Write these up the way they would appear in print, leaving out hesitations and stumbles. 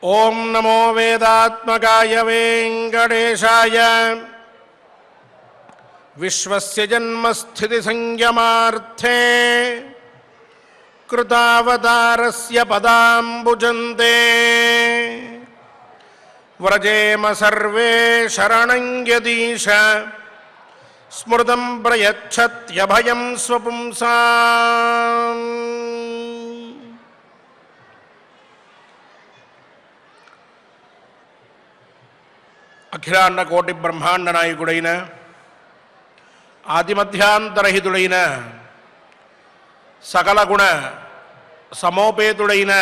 ఓం నమో వేదాత్మకాయ వెంకటేశాయ. విశ్వస్య జన్మస్థితి సంయమార్థే కృతావతారస్య పదాంబుజంతే వ్రజేమ survey శరణం యదీశ స్మృతం ప్రయచ్చత్యభయం స్వపుంసాం. అఖిలాండ కోటి బ్రహ్మాండ నాయకుడైన ఆదిమధ్యాంతరహితుడైన సకల గుణ సమోపేతుడైన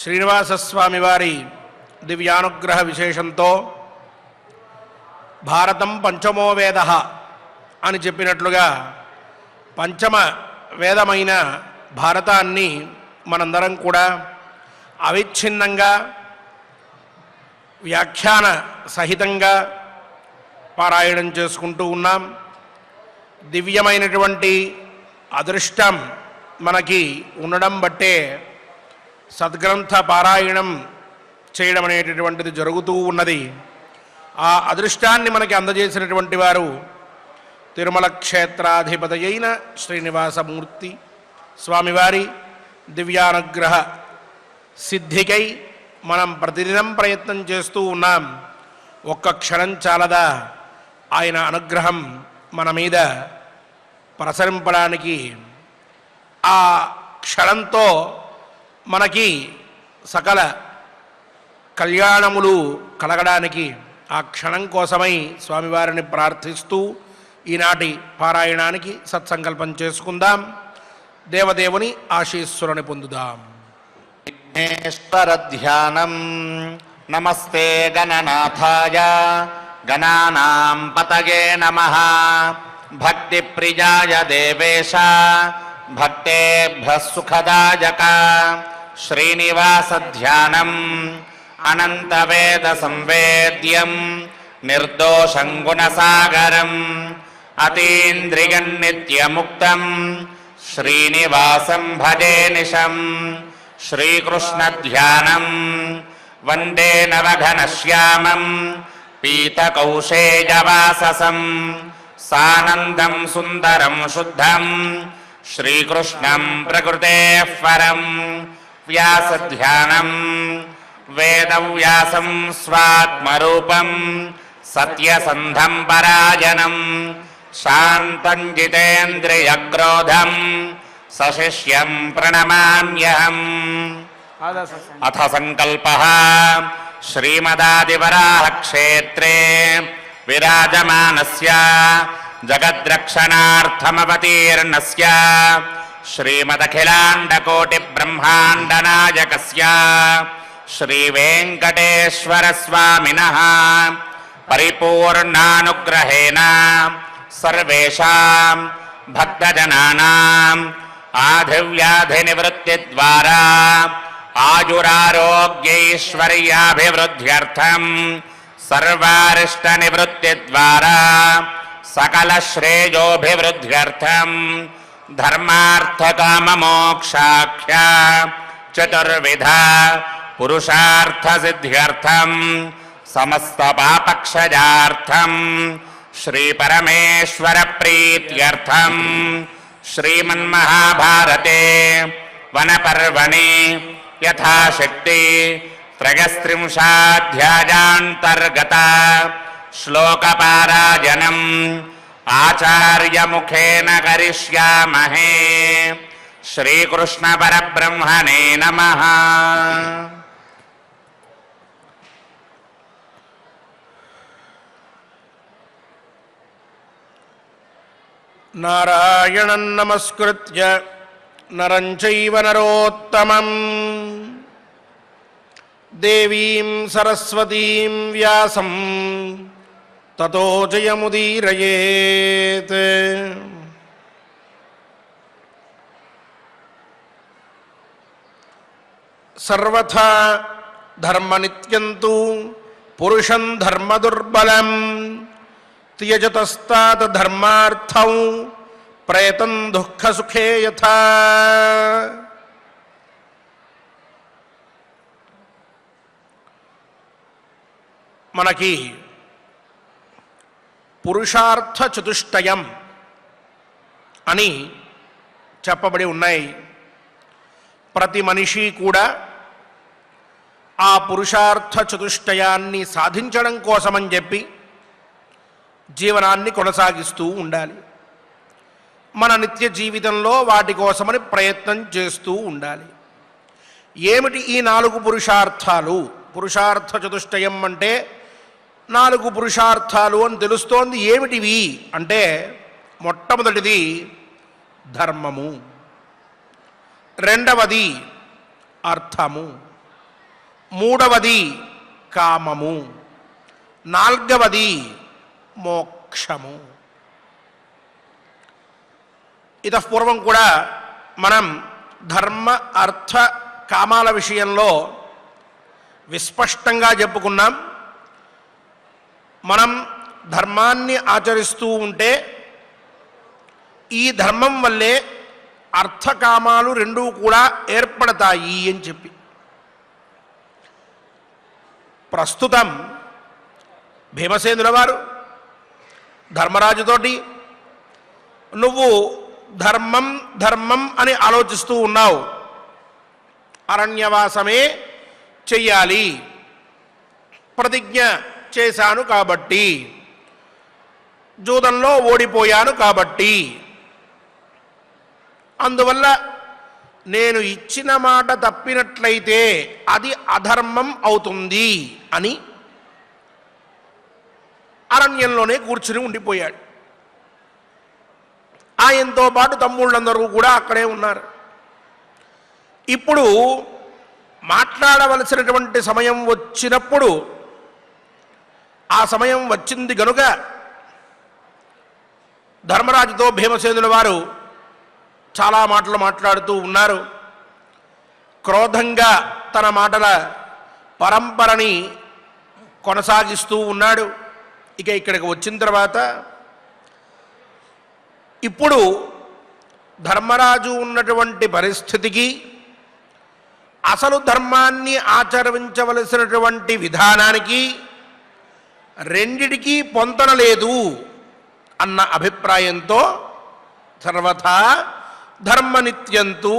శ్రీనివాసస్వామి వారి దివ్యానుగ్రహ విశేషంతో భారతం పంచమో వేద అని చెప్పినట్లుగా పంచమ వేదమైన భారతాన్ని మనందరం కూడా అవిచ్ఛిన్నంగా వ్యాఖ్యాన సహితంగా పారాయణం చేసుకుంటూ ఉన్నాం. దివ్యమైనటువంటి అదృష్టం మనకి ఉండడం బట్టే సద్గ్రంథ పారాయణం చేయడం అనేటటువంటిది జరుగుతూ ఉన్నది. ఆ అదృష్టాన్ని మనకి అందజేసినటువంటి వారు తిరుమల క్షేత్రాధిపతి అయిన శ్రీనివాసమూర్తి స్వామివారి దివ్యానుగ్రహ సిద్ధికై మనం ప్రతిదినం ప్రయత్నం చేస్తూ ఉన్నాం. ఒక్క క్షణం చాలదా ఆయన అనుగ్రహం మన మీద ప్రసరింపడానికి? ఆ క్షణంతో మనకి సకల కళ్యాణములు కలగడానికి ఆ క్షణం కోసమై స్వామివారిని ప్రార్థిస్తూ ఈనాటి పారాయణానికి సత్సంకల్పం చేసుకుందాం. దేవదేవుని ఆశీస్సులను పొందుదాం. విఘ్నేశ్వర ధ్యానం. నమస్తే గణనాథాయ గణానాం పతగే నమః. భక్తి ప్రియాయ దేవేశ భక్తేభ్యః సుఖదాయక. శ్రీనివాస ధ్యానం అనంత వేద సంవేద్యం నిర్దోషం గుణసాగరం అతీంద్రియం నిత్యముక్తం శ్రీనివాసం భజే నిశం. శ్రీకృష్ణ ధ్యానం వందే నవఘనశ్యామం పీతకౌశేయవాససం సానందం సుందరం శుద్ధం శ్రీకృష్ణం ప్రకృతేః పరం. వ్యాసధ్యానం వేదవ్యాసం స్వాత్మరూపం సత్యసంధం పరాయణం శాంతం జితేంద్రియక్రోధం సశిష్యం ప్రణమామ్యహం. అథ సంకల్పః శ్రీమదాదివరాహ క్షేత్రే విరాజమానస్య జగద్రక్షణార్థమవతీర్ణస్య శ్రీమదఖిలాండకోటి బ్రహ్మాండ నాయకస్య శ్రీ వెంకటేశ్వర స్వామినః పరిపూర్ణానుగ్రహేణ సర్వేషాం భక్తజనానాం ఆధివ్యాధి నివృత్తి ద్వారా ఆయురారోగ్యైశ్వర్యాభివృద్ధ్యర్థం సర్వారిష్ట నివృత్తి ద్వారా సకల శ్రేయోభివృద్ధ్యర్థం ధర్మార్థకామమోక్షాఖ్య చతుర్విధ పురుషార్థ సిద్ధ్యర్థం సమస్త పాపక్షయార్థం శ్రీ పరమేశ్వర ప్రీత్యర్థం శ్రీమన్మహాభారతే వనపర్వణి యథాశక్తి త్రయస్త్రింశాధ్యాయాంతర్గత శ్లోకపారాయణం ఆచార్యముఖేన కరిష్యామహే. శ్రీకృష్ణ పరబ్రహ్మణే నమః. నారాయణం నమస్కృత్య నరం చైవ నరోత్తమం దేవీం సరస్వతీం వ్యాసం తతో జయముదీరయేత్. సర్వథా ధర్మనిత్యంతు పురుషం ధర్మదుర్బలం త్యజతస్తాత్ ధర్మార్థం ప్రయతం దుఃఖ సుఖే యథా. మనకి పురుషార్థ చతుష్టయం అని చెప్పబడి ఉన్నాయి. ప్రతి మనిషి కూడా ఆ పురుషార్థ చతుష్టయాన్ని సాధించడం కోసమని చెప్పి జీవనాన్ని కొనసాగిస్తూ ఉండాలి. మన నిత్య జీవితంలో వాటి కోసమని ప్రయత్నం చేస్తూ ఉండాలి. ఏమిటి ఈ 4 పురుషార్థాలు? పురుషార్థ చతుష్టయం అంటే 4 పురుషార్థాలు అని తెలుస్తోంది. ఏమిటివి అంటే మొట్టమొదటిది ధర్మము, రెండవది అర్థము, మూడవది కామము, నాల్గవది మోక్షము. ఇతఃపూర్వం కూడా మనం ధర్మ అర్థ కామాల విషయంలో విస్పష్టంగా చెప్పుకున్నాం. మనం ధర్మాన్ని ఆచరిస్తూ ఉంటే ఈ ధర్మం వల్లే అర్థకామాలు రెండూ కూడా ఏర్పడతాయి అని చెప్పి. ప్రస్తుతం భీమసేనుల వారు ధర్మరాజుతోటి నువ్వు ధర్మం ధర్మం అని ఆలోచిస్తూ ఉన్నావు, అరణ్యవాసమే చెయ్యాలి, ప్రతిజ్ఞ చేశాను కాబట్టి, జూదంలో ఓడిపోయాను కాబట్టి, అందువల్ల నేను ఇచ్చిన మాట తప్పినట్లయితే అది అధర్మం అవుతుంది అని అరణ్యంలోనే కూర్చుని ఉండిపోయాడు. ఆయనతో పాటు తమ్ముళ్ళందరూ కూడా అక్కడే ఉన్నారు. ఇప్పుడు మాట్లాడవలసినటువంటి సమయం వచ్చినప్పుడు ఆ సమయం వచ్చింది గనుక ధర్మరాజుతో భీమసేనుల వారు చాలా మాటలు మాట్లాడుతూ ఉన్నారు. క్రోధంగా తన మాటల పరంపరని కొనసాగిస్తూ ఉన్నాడు. ఇక ఇక్కడికి వచ్చిన తర్వాత ఇప్పుడు ధర్మరాజు ఉన్నటువంటి పరిస్థితికి అసలు ధర్మాన్ని ఆచరించవలసినటువంటి విధానానికి రెండిటికీ పొంతన లేదు అన్న అభిప్రాయంతో సర్వథా ధర్మనిత్యంతు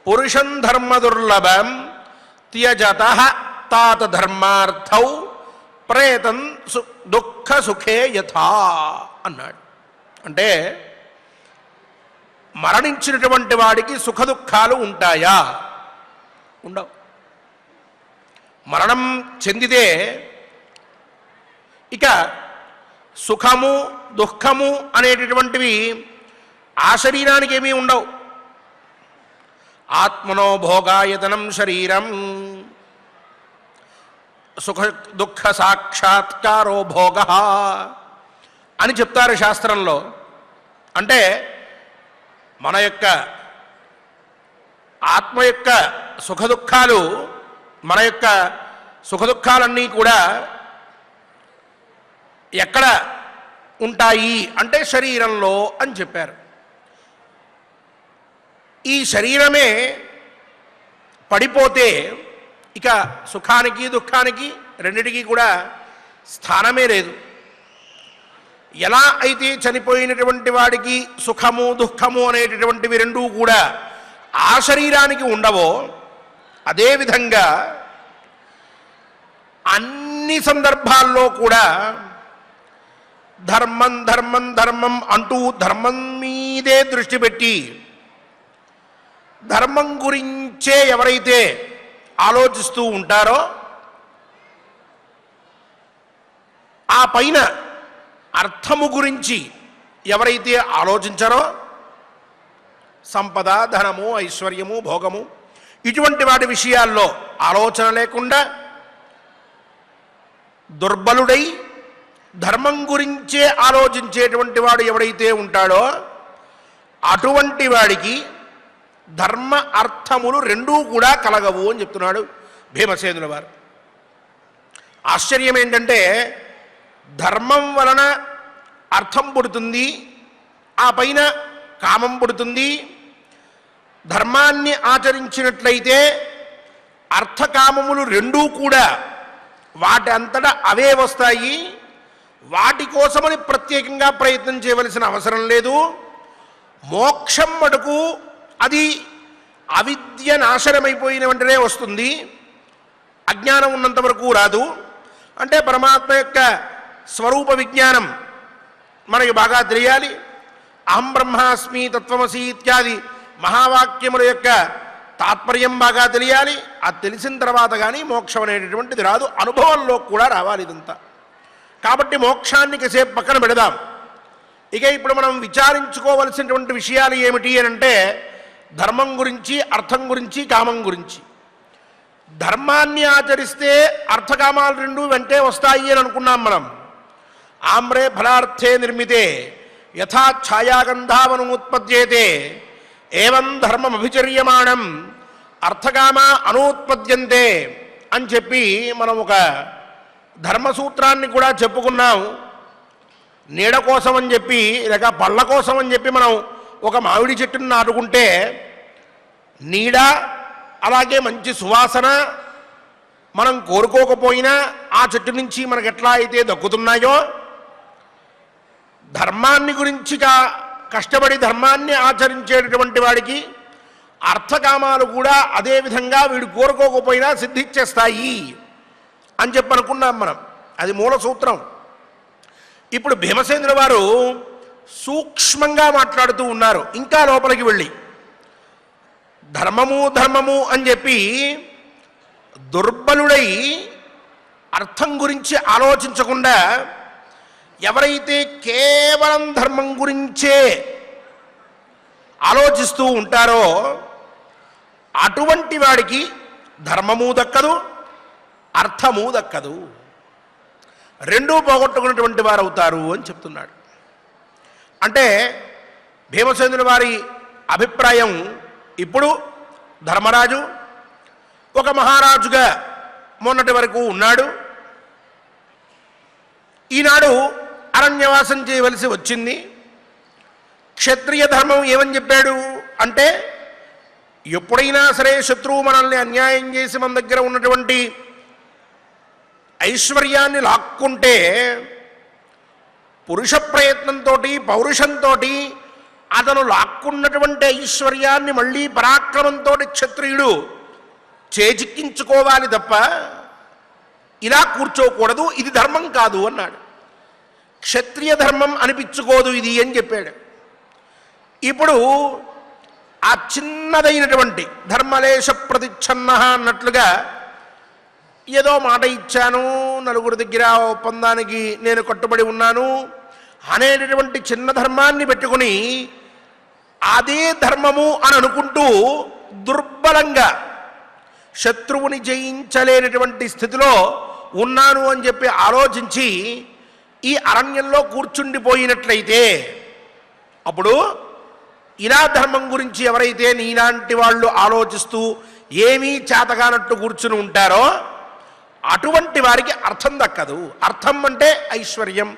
పురుషం ధర్మ దుర్లభం త్యజతః తాత ధర్మార్థౌ ప్రేతం దుఃఖ సుఖే యథా అన్నాడు. అంటే మరణించినటువంటి వాడికి సుఖ దుఃఖాలు ఉంటాయా? ఉండవు. మరణం చెందితే ఇక సుఖము దుఃఖము అనేటటువంటివి ఆ శరీరానికి ఏమీ ఉండవు. ఆత్మనో భోగాయతనం శరీరం సుఖ దుఃఖ సాక్షాత్కారో భోగ అని చెప్తారు శాస్త్రంలో. అంటే మన యొక్క ఆత్మ యొక్క సుఖదుఖాలు, మన యొక్క సుఖదుఖాలన్నీ కూడా ఎక్కడ ఉంటాయి అంటే శరీరంలో అని చెప్పారు. ఈ శరీరమే పడిపోతే ఇక సుఖానికి దుఃఖానికి రెండిటికీ కూడా స్థానమే లేదు. ఎలా అయితే చనిపోయినటువంటి వాడికి సుఖము దుఃఖము అనేటటువంటివి రెండూ కూడా ఆ శరీరానికి ఉండవో, అదేవిధంగా అన్ని సందర్భాల్లో కూడా ధర్మం ధర్మం ధర్మం అంటూ ధర్మం మీదే దృష్టి పెట్టి ధర్మం గురించే ఎవరైతే ఆలోచిస్తూ ఉంటారో ఆ పైన అర్థము గురించి ఎవరైతే ఆలోచించారో సంపద, ధనము, ఐశ్వర్యము, భోగము ఇటువంటి వాటి విషయాల్లో ఆలోచన లేకుండా దుర్బలుడై ధర్మం గురించే ఆలోచించేటువంటి వాడు ఎవడైతే ఉంటాడో అటువంటి వాడికి ధర్మ అర్థములు రెండూ కూడా కలగవు అని చెప్తున్నాడు భీమసేనుల వారు. ఆశ్చర్యం ఏంటంటే ధర్మం వలన అర్థం పుడుతుంది, ఆ పైన కామం పుడుతుంది. ధర్మాన్ని ఆచరించినట్లయితే అర్థకామములు రెండూ కూడా వాటి అంతటా అవే వస్తాయి. వాటి కోసమని ప్రత్యేకంగా ప్రయత్నం చేయవలసిన అవసరం లేదు. మోక్షం మటుకు అది అవిద్య నాశనమైపోయిన వెంటనే వస్తుంది, అజ్ఞానం ఉన్నంత వరకు రాదు. అంటే పరమాత్మ యొక్క స్వరూప విజ్ఞానం మనకి బాగా తెలియాలి. అహం బ్రహ్మాస్మి, తత్వమసి ఇత్యాది మహావాక్యముల యొక్క తాత్పర్యం బాగా తెలియాలి. అది తెలిసిన తర్వాత కానీ మోక్షం అనేటటువంటిది రాదు, అనుభవంలో కూడా రావాలి ఇదంతా. కాబట్టి మోక్షాన్ని కాసేపు పక్కన పెడదాం. ఇక ఇప్పుడు మనం విచారించుకోవలసినటువంటి విషయాలు ఏమిటి అని అంటే ధర్మం గురించి, అర్థం గురించి, కామం గురించి. ధర్మాన్ని ఆచరిస్తే అర్థకామాలు రెండు వెంటే వస్తాయి అని అనుకున్నాం మనం. ఆమ్రే ఫలార్థే నిర్మితే యథా ఛాయాగంధావనుత్పద్యేతే ఏవం ధర్మమభిచర్యమాణం అర్థకామ అనూత్పద్యంతే అని చెప్పి మనం ఒక ధర్మసూత్రాన్ని కూడా చెప్పుకున్నాం. నీడ కోసం అని చెప్పి లేక పళ్ళ కోసం అని చెప్పి మనం ఒక మామిడి చెట్టును నాటుకుంటే నీడ అలాగే మంచి సువాసన మనం కోరుకోకపోయినా ఆ చెట్టు నుంచి మనకు ఎట్లా అయితే దక్కుతున్నాయో, ధర్మాన్ని గురించి కష్టపడి ధర్మాన్ని ఆచరించేటటువంటి వాడికి అర్థకామాలు కూడా అదేవిధంగా వీడు కోరుకోకపోయినా సిద్ధించేస్తాయి అని చెప్పి అనుకున్నాం మనం. అది మూల సూత్రం. ఇప్పుడు భీమసేనుల వారు సూక్ష్మంగా మాట్లాడుతూ ఉన్నారు. ఇంకా లోపలికి వెళ్ళి ధర్మము ధర్మము అని చెప్పి దుర్బలుడై అర్థం గురించి ఆలోచించకుండా ఎవరైతే కేవలం ధర్మం గురించే ఆలోచిస్తూ ఉంటారో అటువంటి వాడికి ధర్మము దక్కదు, అర్థము దక్కదు, రెండూ పోగొట్టుకున్నటువంటి వారు అవుతారు అని చెప్తున్నాడు. అంటే భీమసేనుల వారి అభిప్రాయం, ఇప్పుడు ధర్మరాజు ఒక మహారాజుగా మొన్నటి వరకు ఉన్నాడు. ఈనాడు అరణ్యవాసం చేయవలసి వచ్చింది. క్షత్రియ ధర్మం ఏమని చెప్పాడు అంటే, ఎప్పుడైనా సరే శత్రువు మనల్ని అన్యాయం చేసి మన దగ్గర ఉన్నటువంటి ఐశ్వర్యాన్ని లాక్కుంటే పురుష ప్రయత్నంతో, పౌరుషంతో అతను లాక్కున్నటువంటి ఐశ్వర్యాన్ని మళ్ళీ పరాక్రమంతో క్షత్రియుడు చేజిక్కించుకోవాలి తప్ప ఇలా కూర్చోకూడదు, ఇది ధర్మం కాదు అన్నాడు. క్షత్రియ ధర్మం అనిపించుకోదు ఇది అని చెప్పాడు. ఇప్పుడు ఆ చిన్నదైనటువంటి ధర్మలేశ ప్రతిచ్ఛన్న అన్నట్లుగా ఏదో మాట ఇచ్చాను, నలుగురి దగ్గర ఒప్పందానికి నేను కట్టుబడి ఉన్నాను అనేటటువంటి చిన్న ధర్మాన్ని పెట్టుకుని అదే ధర్మము అని అనుకుంటూ దుర్బలంగా శత్రువుని జయించలేనటువంటి స్థితిలో ఉన్నాను అని చెప్పి ఆలోచించి ఈ అరణ్యంలో కూర్చుండిపోయినట్లయితే, అప్పుడు ఇలా ధర్మం గురించి ఎవరైతే నీలాంటి వాళ్ళు ఆలోచిస్తూ ఏమీ చేతగానట్టు కూర్చుని ఉంటారో అటువంటి వారికి అర్థం దక్కదు. అర్థం అంటే ఐశ్వర్యం,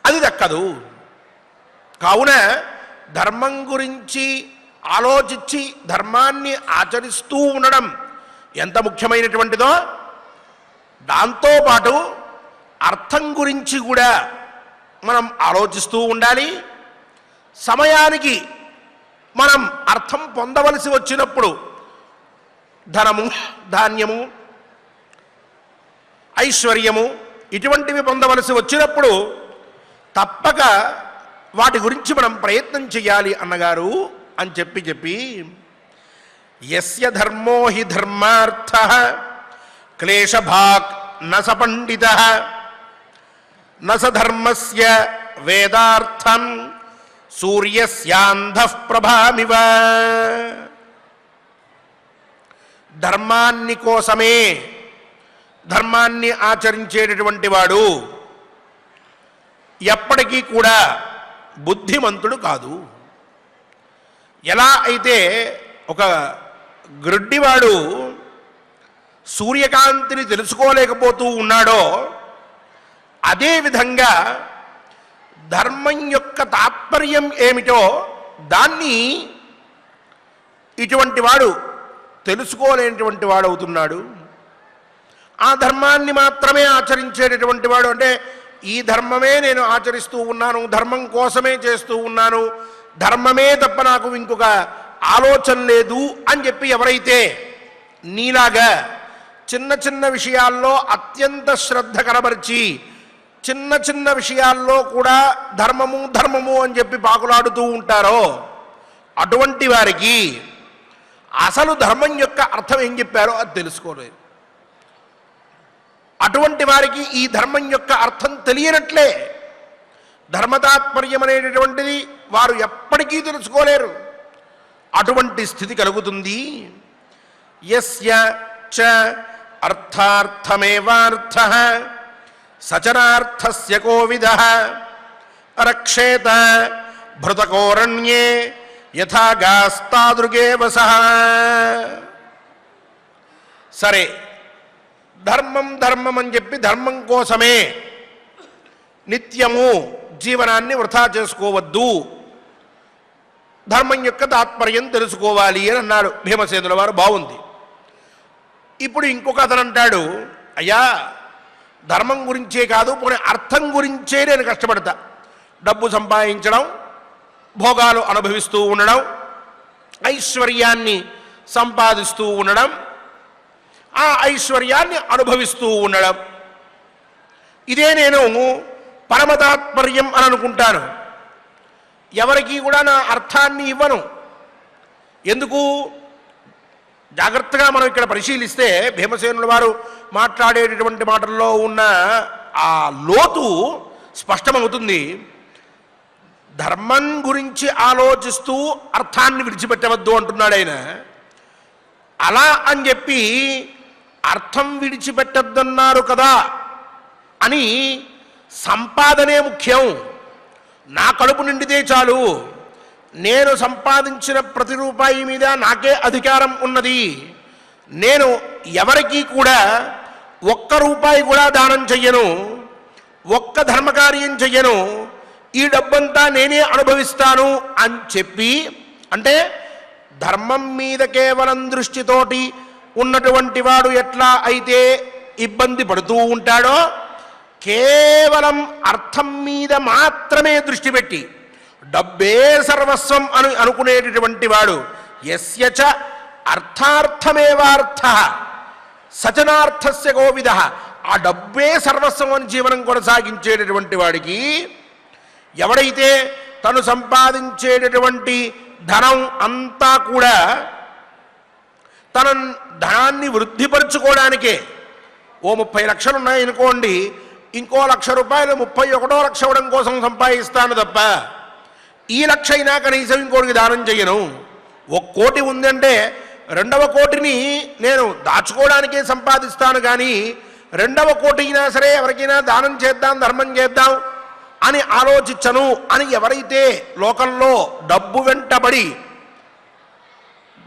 అది దక్కదు. కావున ధర్మం గురించి ఆలోచించి ధర్మాన్ని ఆచరిస్తూ ఉండడం ఎంత ముఖ్యమైనటువంటిదో, దాంతోపాటు అర్థం గురించి కూడా మనం ఆలోచిస్తూ ఉండాలి. సమయానికి మనం అర్థం పొందవలసి వచ్చినప్పుడు ధనము, ధాన్యము, ఐశ్వర్యము ఇటువంటివి పొందవలసి వచ్చినప్పుడు తప్పక వాటి గురించి మనం ప్రయత్నం చేయాలి అన్నగారు అని చెప్పి యస్య ధర్మో హి ధర్మార్థః క్లేశభాక్ నస పండితః నస ధర్మస్య వేదార్థం సూర్యస్యాంధః ప్రభామివ. ధర్మాన్ని కోసమే ధర్మాన్ని ఆచరించేటటువంటి వాడు ఎప్పటికీ కూడా బుద్ధిమంతుడు కాదు. ఎలా అయితే ఒక గ్రుడ్డివాడు సూర్యకాంతిని తెలుసుకోలేకపోతూ ఉన్నాడో అదేవిధంగా ధర్మం యొక్క తాత్పర్యం ఏమిటో దాన్ని ఇటువంటి వాడు తెలుసుకోలేనటువంటి వాడు అవుతున్నాడు. ఆ ధర్మాన్ని మాత్రమే ఆచరించేటటువంటి వాడు, అంటే ఈ ధర్మమే నేను ఆచరిస్తూ ఉన్నాను, ధర్మం కోసమే చేస్తూ ఉన్నాను, ధర్మమే తప్ప నాకు ఇంకొక ఆలోచన లేదు అని చెప్పి ఎవరైతే నీలాగా చిన్న చిన్న విషయాల్లో అత్యంత శ్రద్ధ కనబరిచి చిన్న చిన్న విషయాల్లో కూడా ధర్మము ధర్మము అని చెప్పి పాకులాడుతూ ఉంటారో అటువంటి వారికి అసలు ధర్మం యొక్క అర్థం ఏం చెప్పారో అది తెలుసుకోలేదు. అటువంటి వారికి ఈ ధర్మం యొక్క అర్థం తెలియనట్లే. ధర్మతాత్పర్యం అనేటటువంటిది వారు ఎప్పటికీ తెలుసుకోలేరు. అటువంటి స్థితి కలుగుతుంది. యస్య చ అర్థార్థమేవార్థః సచనార్థస్య కోవిదః రక్షేత భృతకోరణ్యే యథా గాస్తాదృగేవ సహ. సరే, ధర్మం ధర్మం అని చెప్పి ధర్మం కోసమే నిత్యము జీవనాన్ని వృథా చేసుకోవద్దు, ధర్మం యొక్క తాత్పర్యం తెలుసుకోవాలి అని అన్నాడు భీమసేనుల వారు. బాగుంది. ఇప్పుడు ఇంకొక అతను అంటాడు, అయ్యా ధర్మం గురించే కాదు, పోనీ అర్థం గురించే నేను కష్టపడతా. డబ్బు సంపాదించడం, భోగాలు అనుభవిస్తూ ఉండడం, ఐశ్వర్యాన్ని సంపాదిస్తూ ఉండడం, ఆ ఐశ్వర్యాన్ని అనుభవిస్తూ ఉండడం, ఇదే నేను పరమతాత్పర్యం అని అనుకుంటాను. ఎవరికి కూడా నా అర్థాన్ని ఇవ్వను. ఎందుకు? జాగ్రత్తగా మనం ఇక్కడ పరిశీలిస్తే భీమసేనుల వారు మాట్లాడేటటువంటి మాటల్లో ఉన్న ఆ లోతు స్పష్టమవుతుంది. ధర్మం గురించి ఆలోచిస్తూ అర్థాన్ని విడిచిపెట్టవద్దు అంటున్నాడు ఆయన. అలా అని చెప్పి అర్థం విడిచిపెట్టద్దన్నారు కదా అని సంపాదనే ముఖ్యం, నా కడుపు నిండితే చాలు, నేను సంపాదించిన ప్రతి రూపాయి మీద నాకే అధికారం ఉన్నది, నేను ఎవరికీ కూడా ఒక్క రూపాయి కూడా దానం చెయ్యను, ఒక్క ధర్మకార్యం చెయ్యను, ఈ డబ్బంతా నేనే అనుభవిస్తాను అని చెప్పి, అంటే ధర్మం మీద కేవలం దృష్టితోటి ఉన్నటువంటి వాడు ఎట్లా అయితే ఇబ్బంది పడుతూ ఉంటాడో, కేవలం అర్థం మీద మాత్రమే దృష్టి పెట్టి డబ్బే సర్వస్వం అని అనుకునేటటువంటి వాడు, యస్యచ అర్థార్థమేవార్థ సచనార్థస్య కోవిద, ఆ డబ్బే సర్వస్వం అని జీవనం కొనసాగించేటటువంటి వాడికి, ఎవడైతే తను సంపాదించేటటువంటి ధనం అంతా కూడా తన ధనాన్ని వృద్ధిపరుచుకోవడానికే, ఓ 30 లక్షలు ఉన్నాయనుకోండి, ఇంకో 1,00,000 రూపాయలు 31వ లక్ష అవ్వడం కోసం సంపాదిస్తాను తప్ప ఈ 1,00,000 అయినా కనీసం ఇంకోటికి దానం చెయ్యను. 1 కోటి ఉందంటే 2వ కోటిని నేను దాచుకోవడానికే సంపాదిస్తాను, కానీ 2వ కోటి అయినా సరే ఎవరికైనా దానం చేద్దాం, ధర్మం చేద్దాం అని ఆలోచించను అని ఎవరైతే లోకంలో డబ్బు వెంటబడి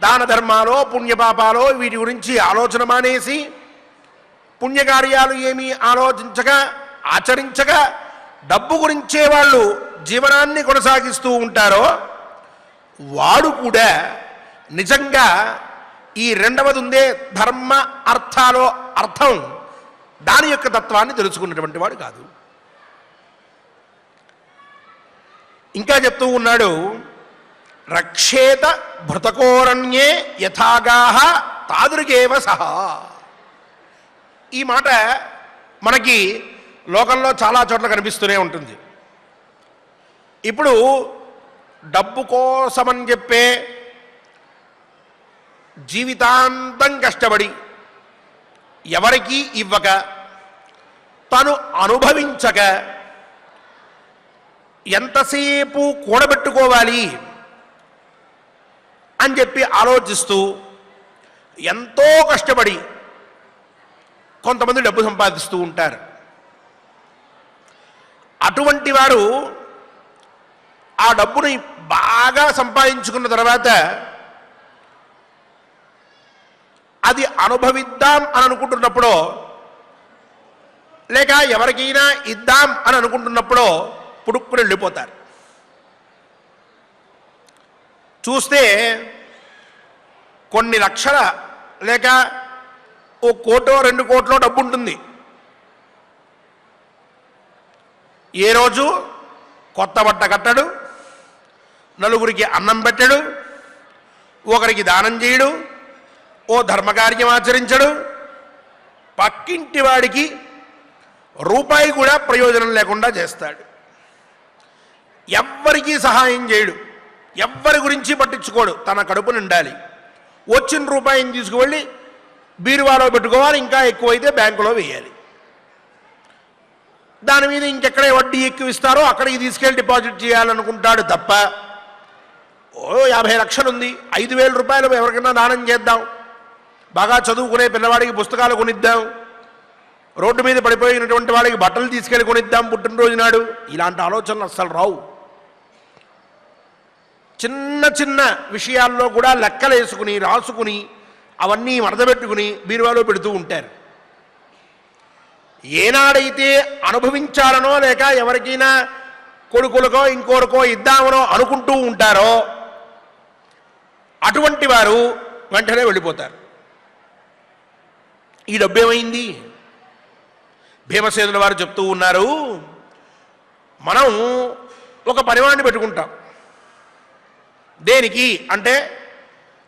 దాన ధర్మాలో పుణ్యపాపాలో వీటి గురించి ఆలోచన మానేసి పుణ్యకార్యాలు ఏమీ ఆలోచించక ఆచరించక డబ్బు గురించే వాళ్ళు జీవనాన్ని కొనసాగిస్తూ ఉంటారో, వాడు కూడా నిజంగా ఈ రెండవది ఉందే ధర్మ అర్థాలో అర్థం, దాని యొక్క తత్వాన్ని తెలుసుకున్నటువంటి వాడు కాదు. ఇంకా చెప్తూ ఉన్నాడు, రక్షేత భృతకోరణ్యే యథాగాహ తాదృగేవ సహా. ఈ మాట మనకి లోకంలో చాలా చోట్ల కనిపిస్తూనే ఉంటుంది. ఇప్పుడు డబ్బు కోసమని చెప్పే జీవితాంతం కష్టపడి ఎవరికీ ఇవ్వక తను అనుభవించక ఎంతసేపు కూడబెట్టుకోవాలి అని చెప్పి ఆలోచిస్తూ ఎంతో కష్టపడి కొంతమంది డబ్బు సంపాదిస్తూ ఉంటారు. అటువంటి వారు ఆ డబ్బుని బాగా సంపాదించుకున్న తర్వాత అది అనుభవిద్దాం అని అనుకుంటున్నప్పుడో లేక ఎవరికైనా ఇద్దాం అని అనుకుంటున్నప్పుడో పుడుక్కుని వెళ్ళిపోతారు. చూస్తే కొన్ని లక్షల లేక కోటో 2 కోట్లో డబ్బు ఉంటుంది. ఏ రోజు కొత్త బట్ట కట్టడు, నలుగురికి అన్నం పెట్టడు, ఒకరికి దానం చేయడు, ఓ ధర్మకార్యం ఆచరించడు, పక్కింటి వాడికి రూపాయి కూడా ప్రయోజనం లేకుండా చేస్తాడు. ఎవ్వరికీ సహాయం చేయడు, ఎవ్వరి గురించి పట్టించుకోడు. తన కడుపు నిండాలి. వచ్చిన రూపాయిని తీసుకువెళ్ళి బీరువాలో పెట్టుకోవాలి, ఇంకా ఎక్కువైతే బ్యాంకులో వేయాలి. దాని మీద ఇంకెక్కడ వడ్డీ ఎక్కువ ఇస్తారో అక్కడికి తీసుకెళ్ళి డిపాజిట్ చేయాలనుకుంటాడు తప్ప, ఓ 50 లక్షలు ఉంది, 5,000 రూపాయలు ఎవరికైనా దానం చేద్దాం, బాగా చదువుకునే పిల్లవాడికి పుస్తకాలు కొనిద్దాం, రోడ్డు మీద పడిపోయినటువంటి వాడికి బట్టలు తీసుకెళ్ళి కొనిద్దాం పుట్టినరోజు నాడు, ఇలాంటి ఆలోచనలు అస్సలు రావు. చిన్న చిన్న విషయాల్లో కూడా లెక్కలు వేసుకుని రాసుకుని అవన్నీ మడతబెట్టుకుని బీరువాలో పెడుతూ ఉంటారు. ఏనాడైతే అనుభవించాలనో లేక ఎవరికైనా కొడుకులకో ఇంకోరికో ఇద్దామనో అనుకుంటూ ఉంటారో అటువంటి వారు వెంటనే వెళ్ళిపోతారు. ఈ డబ్బు ఏమైంది? భీమసేనుల వారు చెప్తూ ఉన్నారు, మనం ఒక పనివాడిని పెట్టుకుంటాం. దేనికి అంటే,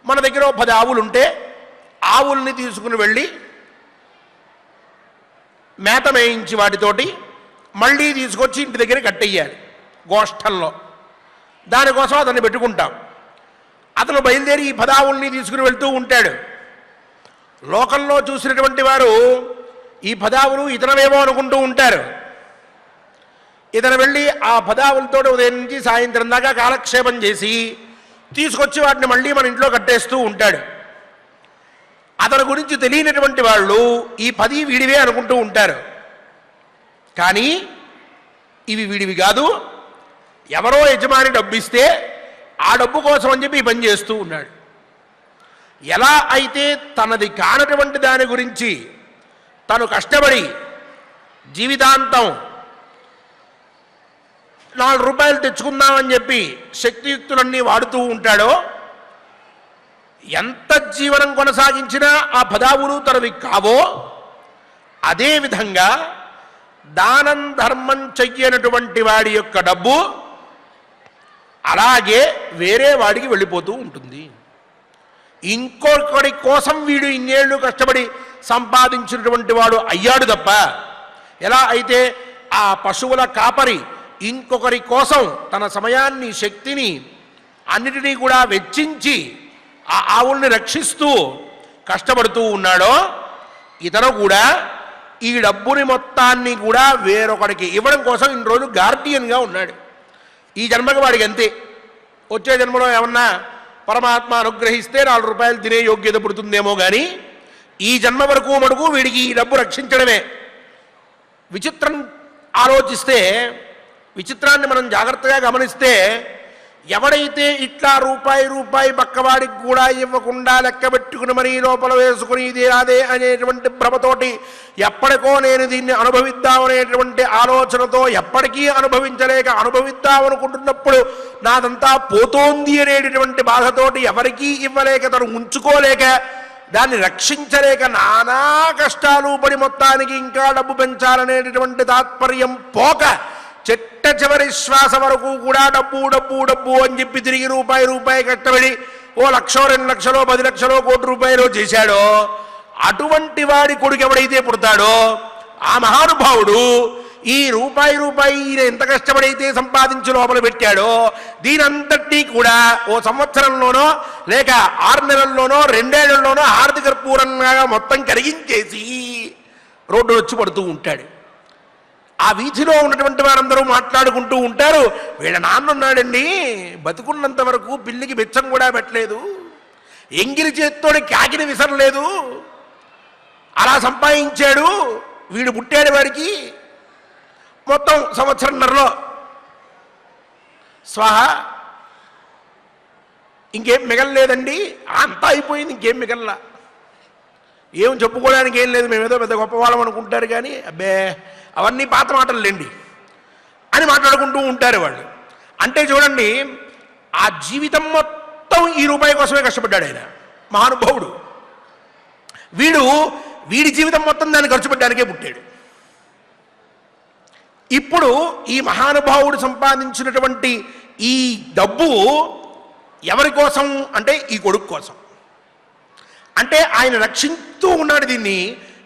మన దగ్గర 10 ఆవులు ఉంటే ఆవుల్ని తీసుకుని వెళ్ళి మేత మేయించి వాటితోటి మళ్ళీ తీసుకొచ్చి ఇంటి దగ్గర కట్టేయాలి గోష్ఠంలో. దానికోసం అతన్ని పెట్టుకుంటాం. అతను బయలుదేరి ఈ 10 ఆవుల్ని తీసుకుని వెళ్తూ ఉంటాడు. లోకంలో చూసినటువంటి వారు ఈ 10 ఆవులు ఇతనవేమో అనుకుంటూ ఉంటారు. ఇతను వెళ్ళి ఆ 10 ఆవులతో ఉదయం నుంచి సాయంత్రం దాకా కాలక్షేపం చేసి తీసుకొచ్చి వాటిని మళ్ళీ మన ఇంట్లో కట్టేస్తూ ఉంటాడు. అతని గురించి తెలియనటువంటి వాళ్ళు ఈ 10 వీడివే అనుకుంటూ ఉంటారు. కానీ ఇవి వీడివి కాదు, ఎవరో యజమాని డబ్బు ఇస్తే ఆ డబ్బు కోసం అని చెప్పి ఈ పని చేస్తూ ఉన్నాడు. ఎలా అయితే తనది కానటువంటి దాని గురించి తను కష్టపడి జీవితాంతం 4 రూపాయలు తెచ్చుకుందామని చెప్పి శక్తియుక్తులన్నీ వాడుతూ ఉంటాడో, ఎంత జీవనం కొనసాగించినా ఆ 10 ఆవులు తనవి కావో, అదేవిధంగా దానం ధర్మం చెయ్యనటువంటి వాడి యొక్క డబ్బు అలాగే వేరే వాడికి వెళ్ళిపోతూ ఉంటుంది. ఇంకొకడి కోసం వీడు ఇన్నేళ్ళు కష్టపడి సంపాదించినటువంటి వాడు అయ్యాడు తప్ప, ఎలా అయితే ఆ పశువుల కాపరి ఇంకొకరి కోసం తన సమయాన్ని శక్తిని అన్నిటినీ కూడా వెచ్చించి ఆ ఆవుల్ని రక్షిస్తూ కష్టపడుతూ ఉన్నాడో, ఇతను కూడా ఈ డబ్బుని మొత్తాన్ని కూడా వేరొకడికి ఇవ్వడం కోసం ఇన్ని రోజులు గార్డియన్గా ఉన్నాడు. ఈ జన్మకి వాడికి అంతే. వచ్చే జన్మలో ఏమన్నా పరమాత్మ అనుగ్రహిస్తే 4 రూపాయలు తినే యోగ్యత పుడుతుందేమో కానీ ఈ జన్మ వరకు మటుకు వీడికి ఈ డబ్బు రక్షించడమే. విచిత్రం ఆలోచిస్తే, విచిత్రాన్ని మనం జాగ్రత్తగా గమనిస్తే, ఎవడైతే ఇట్లా రూపాయి పక్కవాడికి కూడా ఇవ్వకుండా లెక్క పెట్టుకుని మరీ లోపల వేసుకుని ఇది అదే అనేటువంటి భ్రమతోటి ఎప్పటికో నేను దీన్ని అనుభవిద్దామనేటువంటి ఆలోచనతో ఎప్పటికీ అనుభవించలేక అనుభవిద్దామనుకుంటున్నప్పుడు నాదంతా పోతోంది అనేటటువంటి బాధతోటి ఎవరికీ ఇవ్వలేక తను ఉంచుకోలేక దాన్ని రక్షించలేక నానా కష్టాలు పడి మొత్తానికి ఇంకా డబ్బు పెంచాలనేటటువంటి తాత్పర్యం పోక చెట్ట చివరి శ్వాస వరకు కూడా డబ్బు డబ్బు డబ్బు అని చెప్పి తిరిగి రూపాయి కట్టబడి 1 లక్ష 2 లక్షలో 10 లక్షలో 1 కోటి రూపాయలు చేశాడో, అటువంటి వాడి కొడుకు ఎవడైతే పుడతాడో ఆ మహానుభావుడు ఈ రూపాయి ఈయన ఎంత కష్టపడైతే సంపాదించి లోపల పెట్టాడో దీనంతటినీ కూడా ఓ సంవత్సరంలోనో లేక 6 నెలల్లోనో 2 ఏళ్లలోనో హారతి కర్పూరంగా మొత్తం కరిగించేసి రోడ్డు వచ్చి పడుతూ ఉంటాడు. ఆ వీధిలో ఉన్నటువంటి వారందరూ మాట్లాడుకుంటూ ఉంటారు, వీళ్ళ నాన్న ఉన్నాడండి, బతుకున్నంత వరకు పిల్లికి బిచ్చం కూడా పెట్టలేదు, ఎంగిలి చేత్తోడి కాకిని విసరలేదు, అలా సంపాదించాడు, వీడు పుట్టాడు వాడికి మొత్తం సంవత్సరంన్నరలో స్వాహ, ఇంకేం మిగలలేదండి, అంతా అయిపోయింది, ఇంకేం మిగలలా, ఏం చెప్పుకోవడానికి ఏం లేదు, మేమేదో పెద్ద గొప్పవాళ్ళం అనుకుంటారు కానీ అబ్బే అవన్నీ పాత మాటలు లేండి అని మాట్లాడుకుంటూ ఉంటారు వాళ్ళు. అంటే చూడండి, ఆ జీవితం మొత్తం ఈ రూపాయి కోసమే కష్టపడ్డాడు ఆయన మహానుభావుడు. వీడు వీడి జీవితం మొత్తం దాన్ని ఖర్చు పెట్టడానికే పుట్టాడు. ఇప్పుడు ఈ మహానుభావుడు సంపాదించినటువంటి ఈ డబ్బు ఎవరి కోసం అంటే ఈ కొడుకు కోసం. అంటే ఆయన రక్షిస్తూ ఉన్నాడు, దీన్ని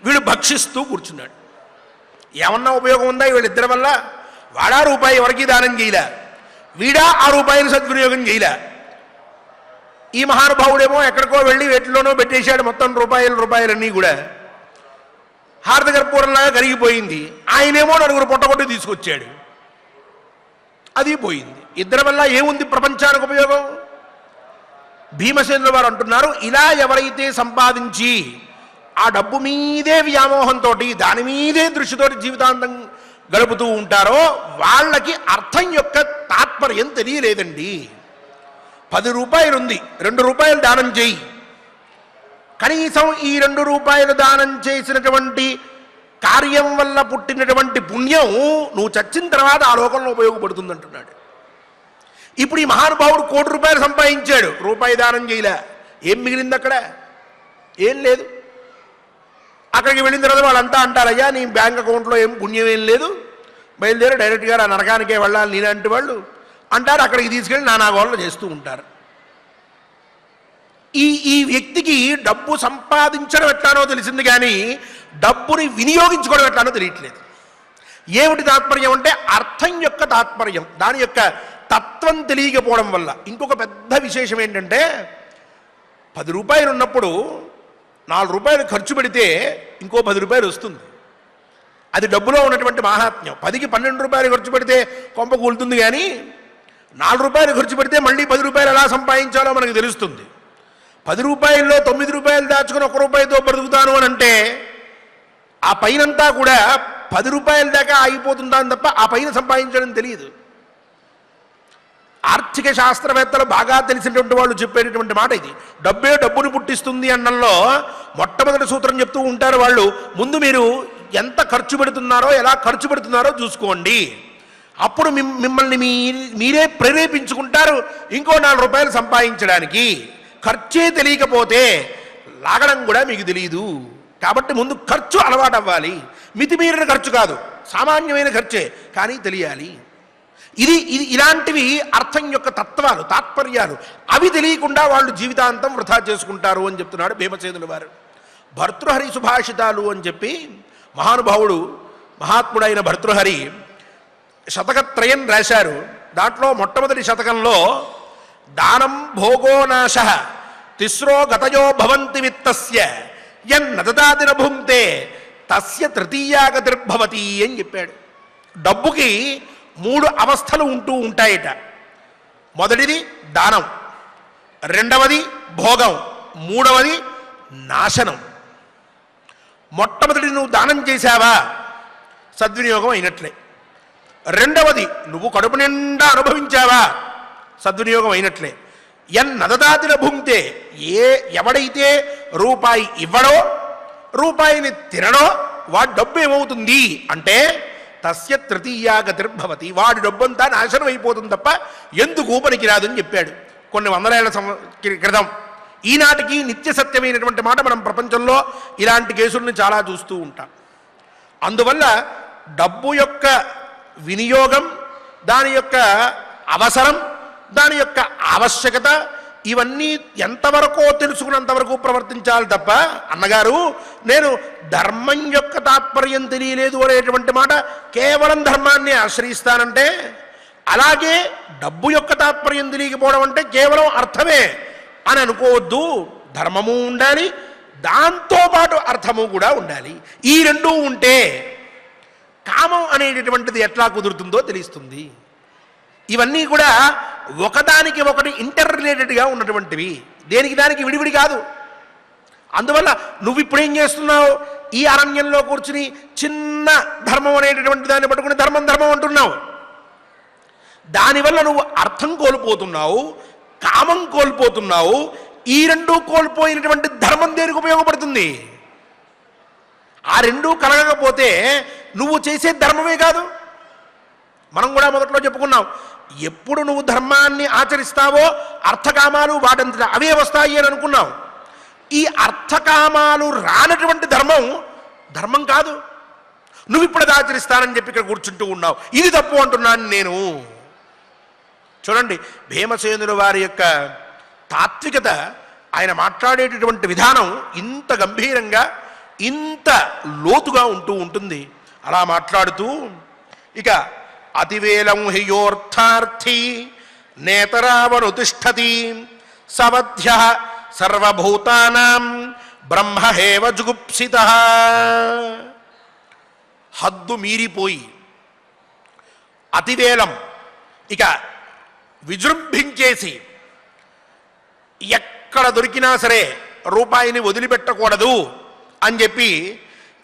వీడు భక్షిస్తూ కూర్చున్నాడు. ఏమన్నా ఉపయోగం ఉందా వీళ్ళిద్దరి వల్ల? వాడా రూపాయి ఎవరికి దానం చేయలే, వీడా ఆ రూపాయిని సద్వినియోగం చేయలే. ఈ మహానుభావుడేమో ఎక్కడికో వెళ్ళి వేటిలోనో పెట్టేశాడు మొత్తం రూపాయలన్నీ కూడా. హారత కర్పూరంలాగా కరిగిపోయింది. ఆయనేమో నలుగురు పొట్టగొట్టి తీసుకొచ్చాడు, అది పోయింది. ఇద్దరి వల్ల ఏముంది ప్రపంచానికి ఉపయోగం? భీమసేనుల వారు అంటున్నారు, ఇలా ఎవరైతే సంపాదించి ఆ డబ్బు మీదే వ్యామోహంతో దాని మీదే దృష్టితోటి జీవితాంతం గడుపుతూ ఉంటారో వాళ్ళకి అర్థం యొక్క తాత్పర్యం తెలియలేదండి. 10 రూపాయలు ఉంది, 2 రూపాయలు దానం చేయి. కనీసం ఈ 2 రూపాయలు దానం చేసినటువంటి కార్యం వల్ల పుట్టినటువంటి పుణ్యం నువ్వు చచ్చిన తర్వాత ఆ లోకంలో ఉపయోగపడుతుంది అంటున్నాడు. ఇప్పుడు ఈ మహానుభావుడు 1 కోటి రూపాయలు సంపాదించాడు, రూపాయి దానం చేయలే. ఏం మిగిలింది అక్కడ? ఏం లేదు. అక్కడికి వెళ్ళిన తర్వాత వాళ్ళంతా అంటారు, అయ్యా నీ బ్యాంక్ అకౌంట్లో ఏం పుణ్యం ఏం లేదు, బయలుదేరి డైరెక్ట్గా ఆ నరకానికే వెళ్ళాలి నీలాంటి వాళ్ళు అంటారు. అక్కడికి తీసుకెళ్ళి నానాగోళ్ళు చేస్తూ ఉంటారు. ఈ వ్యక్తికి డబ్బు సంపాదించడం ఎట్లానో తెలిసింది, కానీ డబ్బుని వినియోగించుకోవడం ఎట్లానో తెలియట్లేదు. ఏమిటి తాత్పర్యం అంటే అర్థం యొక్క తాత్పర్యం, దాని యొక్క తత్వం తెలియకపోవడం వల్ల. ఇంకొక పెద్ద విశేషం ఏంటంటే 10 రూపాయలు ఉన్నప్పుడు 4 రూపాయలు ఖర్చు పెడితే ఇంకో 10 రూపాయలు వస్తుంది. అది డబ్బులో ఉన్నటువంటి మహాత్మ్యం. 10కి 12 రూపాయలు ఖర్చు పెడితే కొంప కూలుతుంది, కానీ 4 రూపాయలు ఖర్చు పెడితే మళ్ళీ 10 రూపాయలు ఎలా సంపాదించాలో మనకు తెలుస్తుంది. 10 రూపాయల్లో 9 రూపాయలు దాచుకుని 1 రూపాయితో బ్రతుకుతాను అని అంటే ఆ పైనంతా కూడా 10 రూపాయల దాకా ఆగిపోతుందని తప్ప ఆ పైన సంపాదించడం తెలియదు. ఆర్థిక శాస్త్రవేత్తలు బాగా తెలిసినటువంటి వాళ్ళు చెప్పేటటువంటి మాట ఇది. డబ్బే డబ్బును పుట్టిస్తుంది అన్నంలో మొట్టమొదటి సూత్రం చెప్తూ ఉంటారు వాళ్ళు. ముందు మీరు ఎంత ఖర్చు పెడుతున్నారో, ఎలా ఖర్చు పెడుతున్నారో చూసుకోండి. అప్పుడు మిమ్మల్ని మీరే ప్రేరేపించుకుంటారు ఇంకో 4 రూపాయలు సంపాదించడానికి. ఖర్చే తెలియకపోతే లాగడం కూడా మీకు తెలియదు. కాబట్టి ముందు ఖర్చు అలవాటు అవ్వాలి. మితిమీరిన ఖర్చు కాదు, సామాన్యమైన ఖర్చే, కానీ తెలియాలి. ఇలాంటివి అర్థం యొక్క తత్వాలు, తాత్పర్యాలు. అవి తెలియకుండా వాళ్ళు జీవితాంతం వృధా చేసుకుంటారు అని చెప్తున్నాడు భీమసేనుల వారు. భర్తృహరి సుభాషితాలు అని చెప్పి మహానుభావుడు మహాత్ముడైన భర్తృహరి శతకత్రయం రాశారు. దాంట్లో మొట్టమొదటి శతకంలో దానం భోగోనాశ తిస్రో గతయో భవంతి విత్తస్య యన్నదదాదిన భుంక్తే తస్య తృతీయాగతిర్భవతి అని చెప్పాడు. డబ్బుకి 3 అవస్థలు ఉంటూ ఉంటాయట. మొదటిది దానం, రెండవది భోగం, మూడవది నాశనం. మొట్టమొదటి నువ్వు దానం చేశావా, సద్వినియోగం అయినట్లే. రెండవది నువ్వు కడుపు నిండా అనుభవించావా, సద్వినియోగం అయినట్లే. యన్నదదాతిన భుంక్తే, ఎవడైతే రూపాయి ఇవ్వడో, రూపాయిని తినడో వాడి డబ్బు ఏమవుతుంది అంటే తస్య తృతీయాగతిర్భవతి, వాడి డబ్బంతా నాశనం అయిపోతుంది తప్ప ఎందుకు పనికిరాదని చెప్పాడు కొన్ని 100 ఏళ్ల క్రితం. ఈనాటికి నిత్య సత్యమైనటువంటి మాట. మనం ప్రపంచంలో ఇలాంటి కేసులను చాలా చూస్తూ ఉంటాం. అందువల్ల డబ్బు యొక్క వినియోగం, దాని యొక్క అవసరం, దాని యొక్క ఆవశ్యకత, ఇవన్నీ ఎంతవరకో తెలుసుకున్నంతవరకు ప్రవర్తించాలి తప్ప, అన్నగారు నేను ధర్మం యొక్క తాత్పర్యం తెలియలేదు అనేటువంటి మాట, కేవలం ధర్మాన్ని ఆశ్రయిస్తానంటే, అలాగే డబ్బు యొక్క తాత్పర్యం తెలియకపోవడం అంటే కేవలం అర్థమే అని అనుకోవద్దు. ధర్మము ఉండాలి, దాంతోపాటు అర్థము కూడా ఉండాలి. ఈ రెండూ ఉంటే కామం అనేటటువంటిది ఎట్లా కుదురుతుందో తెలుస్తుంది. ఇవన్నీ కూడా ఒకదానికి ఒకటి ఇంటర్ రిలేటెడ్గా ఉన్నటువంటివి, దేనికి దానికి విడివిడి కాదు. అందువల్ల నువ్వు ఇప్పుడేం చేస్తున్నావు, ఈ అరణ్యంలో కూర్చుని చిన్న ధర్మం అనేటటువంటి దాన్ని పట్టుకుని ధర్మం అంటున్నావు. దానివల్ల నువ్వు అర్థం కోల్పోతున్నావు, కామం కోల్పోతున్నావు. ఈ రెండూ కోల్పోయినటువంటి ధర్మం దేనికి ఉపయోగపడుతుంది? ఆ రెండూ కలగకపోతే నువ్వు చేసే ధర్మమే కాదు. మనం కూడా మొదట్లో చెప్పుకున్నాం, ఎప్పుడు నువ్వు ధర్మాన్ని ఆచరిస్తావో అర్థకామాలు వాటంతటా అవే వస్తాయి అని అనుకున్నావు. ఈ అర్థకామాలు రానటువంటి ధర్మం ధర్మం కాదు. నువ్వు ఇప్పుడు అది ఆచరిస్తానని చెప్పి ఇక్కడ కూర్చుంటూ ఉన్నావు, ఇది తప్పు అంటున్నాను నేను. చూడండి భీమసేనుల వారి యొక్క తాత్వికత, ఆయన మాట్లాడేటటువంటి విధానం ఇంత గంభీరంగా ఇంత లోతుగా ఉంటూ ఉంటుంది. అలా మాట్లాడుతూ ఇక అతివేలం హ్యోర్థార్థి నేతరావనుతిష్టతి సవధ్య సర్వభూతానాం బ్రహ్మహేవ జుగుప్సితః. హద్దు మీరిపోయి అతివేలం ఇక విజృంభించేసి ఎక్కడ దొరికినా సరే రూపాయిని వదిలిపెట్టకూడదు అని చెప్పి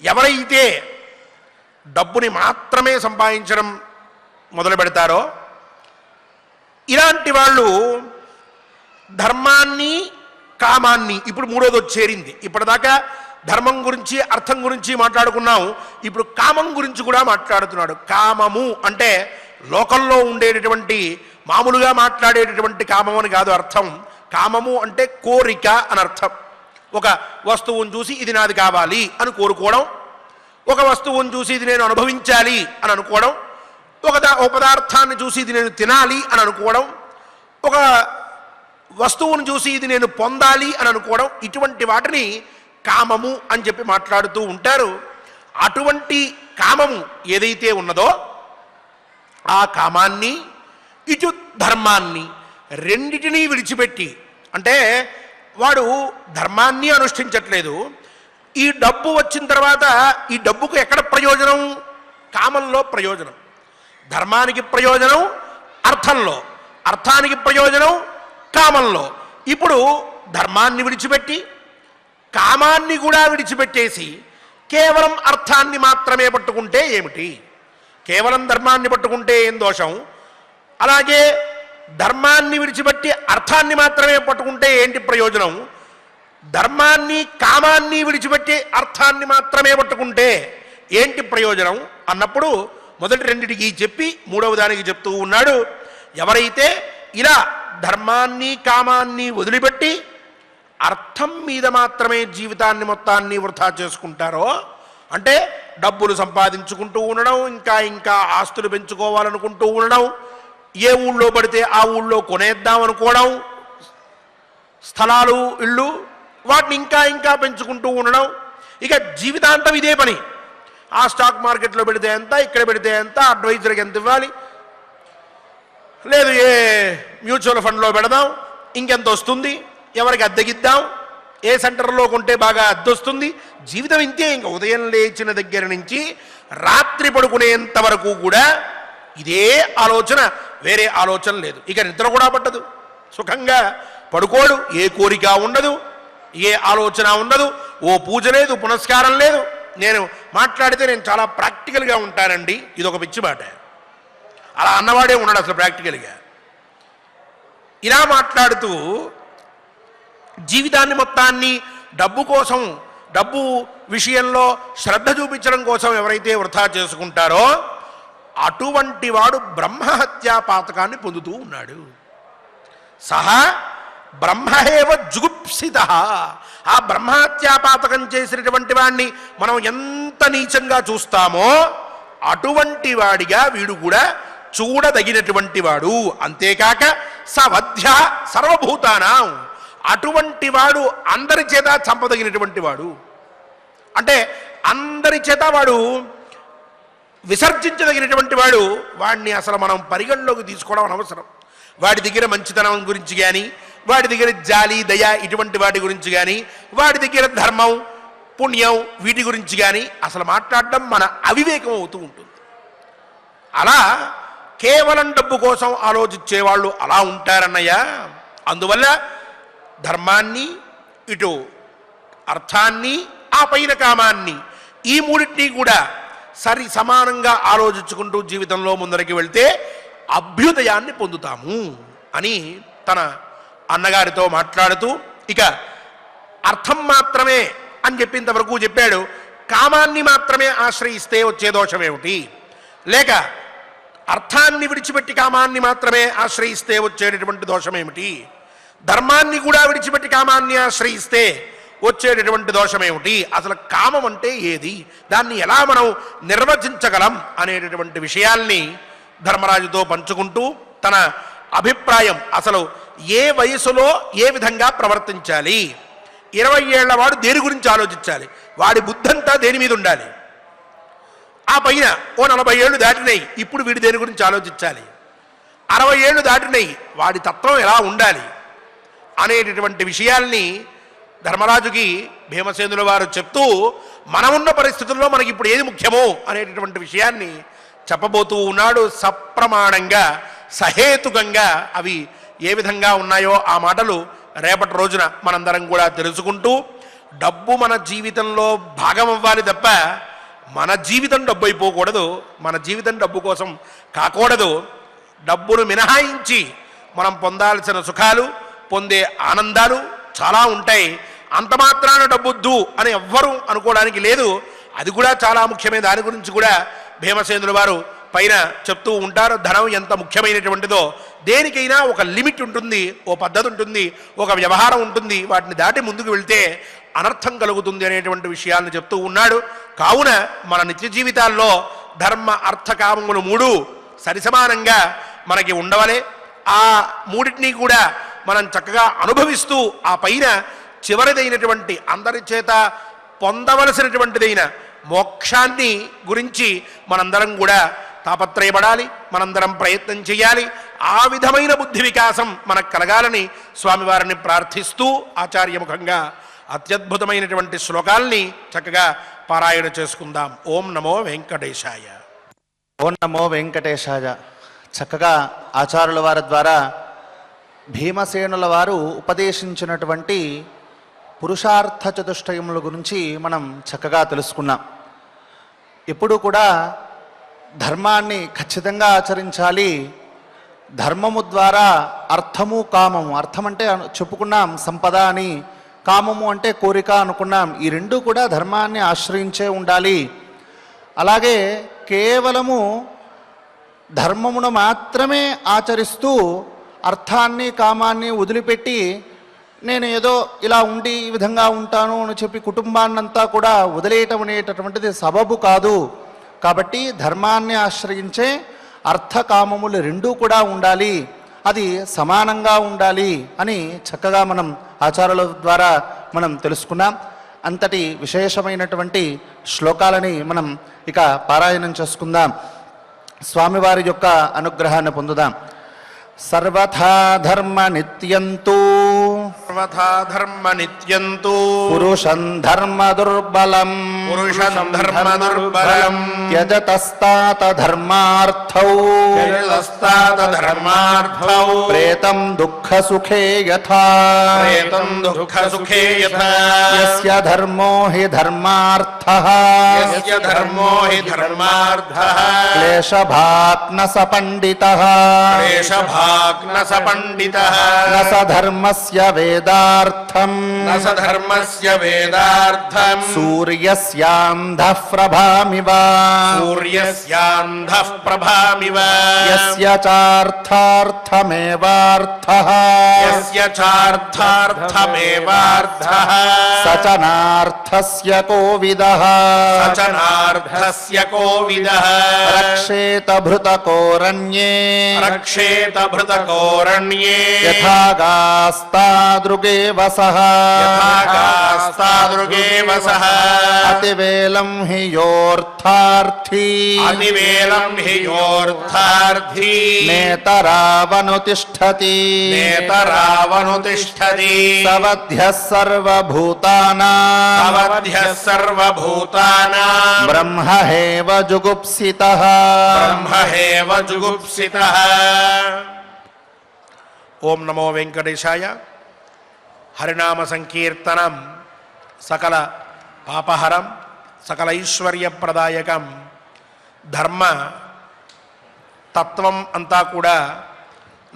ఎవరైతే డబ్బుని మాత్రమే సంపాదించడం మొదలు పెడతారో, ఇలాంటి వాళ్ళు ధర్మాన్ని కామాన్ని, ఇప్పుడు మూడోది వచ్చేరింది. ఇప్పటిదాకా ధర్మం గురించి అర్థం గురించి మాట్లాడుకున్నాం, ఇప్పుడు కామం గురించి కూడా మాట్లాడుతున్నాడు. కామము అంటే లోకంలో ఉండేటటువంటి మామూలుగా మాట్లాడేటటువంటి కామం అని కాదు అర్థం. కామము అంటే కోరిక అని అర్థం. ఒక వస్తువును చూసి ఇది నాది కావాలి అని కోరుకోవడం, ఒక వస్తువును చూసి ఇది నేను అనుభవించాలి అని అనుకోవడం, ఒక పదార్థాన్ని చూసి ఇది నేను తినాలి అని అనుకోవడం, ఒక వస్తువును చూసి ఇది నేను పొందాలి అని అనుకోవడం, ఇటువంటి వాటిని కామము అని చెప్పి మాట్లాడుతూ ఉంటారు. అటువంటి కామము ఏదైతే ఉన్నదో ఆ కామాన్ని ఇటు ధర్మాన్ని రెండిటినీ విడిచిపెట్టి, అంటే వాడు ధర్మాన్ని అనుష్ఠించట్లేదు, ఈ డబ్బు వచ్చిన తర్వాత ఈ డబ్బుకు ఎక్కడ ప్రయోజనం? కామంలో ప్రయోజనం. ధర్మానికి ప్రయోజనం అర్థంలో, అర్థానికి ప్రయోజనం కామంలో. ఇప్పుడు ధర్మాన్ని విడిచిపెట్టి కామాన్ని కూడా విడిచిపెట్టేసి కేవలం అర్థాన్ని మాత్రమే పట్టుకుంటే ఏమిటి? కేవలం ధర్మాన్ని పట్టుకుంటే ఏం దోషం? అలాగే ధర్మాన్ని విడిచిపెట్టి అర్థాన్ని మాత్రమే పట్టుకుంటే ఏంటి ప్రయోజనం? ధర్మాన్ని కామాన్ని విడిచిపెట్టి అర్థాన్ని మాత్రమే పట్టుకుంటే ఏంటి ప్రయోజనం అన్నప్పుడు మొదటి రెండిటికి చెప్పి మూడవ దానికి చెప్తూ ఉన్నాడు. ఎవరైతే ఇలా ధర్మాన్ని కామాన్ని వదిలిపెట్టి అర్థం మీద మాత్రమే జీవితాన్ని మొత్తాన్ని వృధా చేసుకుంటారో, అంటే డబ్బులు సంపాదించుకుంటూ ఉండడం, ఇంకా ఇంకా ఆస్తులు పెంచుకోవాలనుకుంటూ ఉండడం, ఏ ఊళ్ళో పడితే ఆ ఊళ్ళో కొనేద్దాం అనుకోవడం, స్థలాలు ఇళ్ళు వాటిని ఇంకా ఇంకా పెంచుకుంటూ ఉండడం, ఇక జీవితాంతం ఇదే పని. ఆ స్టాక్ మార్కెట్లో పెడితే ఎంత, ఇక్కడ పెడితే ఎంత, అడ్వైజర్కి ఎంత ఇవ్వాలి, లేదు ఏ మ్యూచువల్ ఫండ్లో పెడదాం, ఇంకెంత వస్తుంది, ఎవరికి అద్దెకిద్దాం, ఏ సెంటర్లో కొంటే బాగా అద్దొస్తుంది. జీవితం ఇంతే. ఇంకా ఉదయం లేచిన దగ్గర నుంచి రాత్రి పడుకునేంత వరకు కూడా ఇదే ఆలోచన, వేరే ఆలోచన లేదు. ఇక నిద్ర కూడా పట్టదు, సుఖంగా పడుకోడు, ఏ కోరిక ఉండదు, ఏ ఆలోచన ఉండదు, ఓ పూజ లేదు, పునస్కారం లేదు. నేను మాట్లాడితే నేను చాలా ప్రాక్టికల్గా ఉంటానండి, ఇదొక పిచ్చి మాట. అలా అన్నవాడే ఉన్నాడు అసలు ప్రాక్టికల్గా. ఇలా మాట్లాడుతూ జీవితాన్ని మొత్తాన్ని డబ్బు కోసం, డబ్బు విషయంలో శ్రద్ధ చూపించడం కోసం ఎవరైతే వృథా చేసుకుంటారో అటువంటి వాడు బ్రహ్మహత్యా పాతకాన్ని పొందుతూ ఉన్నాడు. సహా బ్రహ్మహేవ జుగుప్సిత. ఆ బ్రహ్మహత్యా పాతకం చేసినటువంటి వాడిని మనం ఎంత నీచంగా చూస్తామో అటువంటి వాడిగా వీడు కూడా చూడదగినటువంటి వాడు. అంతేకాక సవధ్య సర్వభూతానాం, అటువంటి వాడు అందరి చేత చంపదగినటువంటి వాడు. అంటే అందరి చేత వాడు విసర్జించదగినటువంటి వాడు. వాడిని అసలు మనం పరిగణలోకి తీసుకోవడం అనవసరం. వాడి దగ్గర మంచితనం గురించి కానీ, వాడి దగ్గర జాలి దయ ఇటువంటి వాటి గురించి కానీ, వాడి దగ్గర ధర్మం పుణ్యం వీటి గురించి కానీ అసలు మాట్లాడడం మన అవివేకం అవుతూ ఉంటుంది. అలా కేవలం డబ్బు కోసం ఆలోచించేవాళ్ళు అలా ఉంటారన్నయ్య. అందువల్ల ధర్మాన్ని, ఇటు అర్థాన్ని, ఆ పైన కామాన్ని, ఈ మూడింటినీ కూడా సరి సమానంగా ఆలోచించుకుంటూ జీవితంలో ముందరికి వెళ్తే అభ్యుదయాన్ని పొందుతాము అని తన అన్నగారితో మాట్లాడుతూ, ఇక అర్థం మాత్రమే అని చెప్పేంతవరకు చెప్పాడు. కామాన్ని మాత్రమే ఆశ్రయిస్తే వచ్చే దోషం ఏమిటి? లేక అర్థాన్ని విడిచిపెట్టి కామాన్ని మాత్రమే ఆశ్రయిస్తే వచ్చేటటువంటి దోషం ఏమిటి? ధర్మాన్ని కూడా విడిచిపెట్టి కామాన్ని ఆశ్రయిస్తే వచ్చేటటువంటి దోషమేమిటి, అసలు కామం అంటే ఏది, దాన్ని ఎలా మనం నిర్వచించగలం అనేటటువంటి విషయాల్ని ధర్మరాజుతో పంచుకుంటూ తన అభిప్రాయం, అసలు ఏ వయసులో ఏ విధంగా ప్రవర్తించాలి, 20 ఏళ్ల వాడు దేని గురించి ఆలోచించాలి, వాడి బుద్ధంతా దేని మీద ఉండాలి, ఆ పైన ఓ 40 ఏళ్ళు దాటినాయి ఇప్పుడు వీడి దేని గురించి ఆలోచించాలి, 60 ఏళ్ళు దాటినాయి వాడి తత్వం ఎలా ఉండాలి అనేటటువంటి విషయాల్ని ధర్మరాజుకి భీమసేనుల వారు చెప్తూ మనమున్న పరిస్థితుల్లో మనకి ఇప్పుడు ఏది ముఖ్యమో అనేటటువంటి విషయాన్ని చెప్పబోతూ ఉన్నాడు. సప్రమాణంగా సహేతుకంగా అవి ఏ విధంగా ఉన్నాయో ఆ మాటలు రేపటి రోజున మనందరం కూడా తెలుసుకుంటూ, డబ్బు మన జీవితంలో భాగం అవ్వాలి తప్ప మన జీవితం డబ్బు అయిపోకూడదు, మన జీవితం డబ్బు కోసం కాకూడదు. డబ్బును మినహాయించి మనం పొందాల్సిన సుఖాలు, పొందే ఆనందాలు చాలా ఉంటాయి. అంత మాత్రాన డబ్బొద్దు అని ఎవ్వరూ అనుకోవడానికి లేదు. అది కూడా చాలా ముఖ్యమే. దాని గురించి కూడా భీమసేనుల వారు పైన చెప్తూ ఉంటారు. ధనం ఎంత ముఖ్యమైనటువంటిదో, దేనికైనా ఒక లిమిట్ ఉంటుంది, ఓ పద్ధతి ఉంటుంది, ఒక వ్యవహారం ఉంటుంది. వాటిని దాటి ముందుకు వెళ్తే అనర్థం కలుగుతుంది అనేటువంటి విషయాలను చెప్తూ ఉన్నాడు. కావున మన నిత్య జీవితాల్లో ధర్మ అర్థ కామములు 3 సరిసమానంగా మనకి ఉండవలే. ఆ మూడింటినీ కూడా మనం చక్కగా అనుభవిస్తూ ఆ పైన చివరిదైనటువంటి అందరి చేత పొందవలసినటువంటిదైన మోక్షాన్ని గురించి మనందరం కూడా తాపత్రయపడాలి, మనందరం ప్రయత్నం చేయాలి. ఆ విధమైన బుద్ధి వికాసం మనకు కలగాలని స్వామివారిని ప్రార్థిస్తూ ఆచార్యముఖంగా అత్యద్భుతమైనటువంటి శ్లోకాల్ని చక్కగా పారాయణ చేసుకుందాం. ఓం నమో వెంకటేశాయ. ఓం నమో వెంకటేశాయ. చక్కగా ఆచార్యుల వారి ద్వారా భీమసేనుల వారు ఉపదేశించినటువంటి పురుషార్థ చతుష్టయముల గురించి మనం చక్కగా తెలుసుకున్నాం. ఎప్పుడు కూడా ధర్మాన్ని ఖచ్చితంగా ఆచరించాలి. ధర్మము ద్వారా అర్థము కామము, అర్థం అంటే చెప్పుకున్నాం సంపద అని, కామము అంటే కోరిక అనుకున్నాం. ఈ రెండు కూడా ధర్మాన్ని ఆశ్రయించే ఉండాలి. అలాగే కేవలము ధర్మమును మాత్రమే ఆచరిస్తూ అర్థాన్ని కామాన్ని వదిలిపెట్టి నేను ఏదో ఇలా ఉండి ఈ విధంగా ఉంటాను అని చెప్పి కుటుంబాన్నంతా కూడా వదిలేయటం అనేటటువంటిది సబబు కాదు. కాబట్టి ధర్మాన్ని ఆశ్రయించే అర్థకామములు రెండూ కూడా ఉండాలి, అది సమానంగా ఉండాలి అని చక్కగా మనం ఆచారాల ద్వారా మనం తెలుసుకున్నాం. అంతటి విశేషమైనటువంటి శ్లోకాలని మనం ఇక పారాయణం చేసుకుందాం. స్వామివారి యొక్క అనుగ్రహాన్ని పొందుదాం. సర్వథా ధర్మ నిత్యంతు, సర్వథా ధర్మ నిత్యంతు, పురుషం ధర్మ దుర్బలం, పురుషం ధర్మ దుర్బలం, త్యజతస్తాత ధర్మార్థౌ, త్యజతస్తాత ధర్మార్థౌ, ప్రేతం దుఃఖ సుఖే యథా, ప్రేతం దుఃఖ సుఖే యథా, యస్య ధర్మో హి ధర్మార్థః, యస్య ధర్మో హి ధర్మార్థః, క్లేశభాక్ న స పండితః, క్లేశభాక్ న స పండితః, న స ధర్మస్య వేదార్థం, న స ధర్మస్య వేదార్థం, సూర్యస్యాంధః ప్రభామివ, సూర్యస్యాంధః ప్రభామివ, యస్య చార్థార్థమేవార్థః, యస్య చార్థార్థమేవార్థః, స చ నార్థస్య కోవిదః, స చ నార్థస్య కోవిదః, రక్షేత భృతకోరణ్యే, రక్షేత భృతకోరణ్యే, యథాగాస్తాదృగే వసః, యథాగాస్తాదృగే వసః, అతివేలం హి యోర్థార్థీ, అతివేలం హి యోర్థార్థీ, నేతరావనుతిష్ఠతి, నేతరావనుతిష్ఠతి, సవధ్యః సర్వభూతానాం, అవధ్యః సర్వభూతానాం, బ్రహ్మహేవ జుగుప్సితః, బ్రహ్మహేవ జుగుప్సితః. ఓం నమో వెంకటేశాయ. హరినామ సంకీర్తనం సకల పాపహరం సకల ఐశ్వర్యప్రదాయకం. ధర్మ తత్వం అంతా కూడా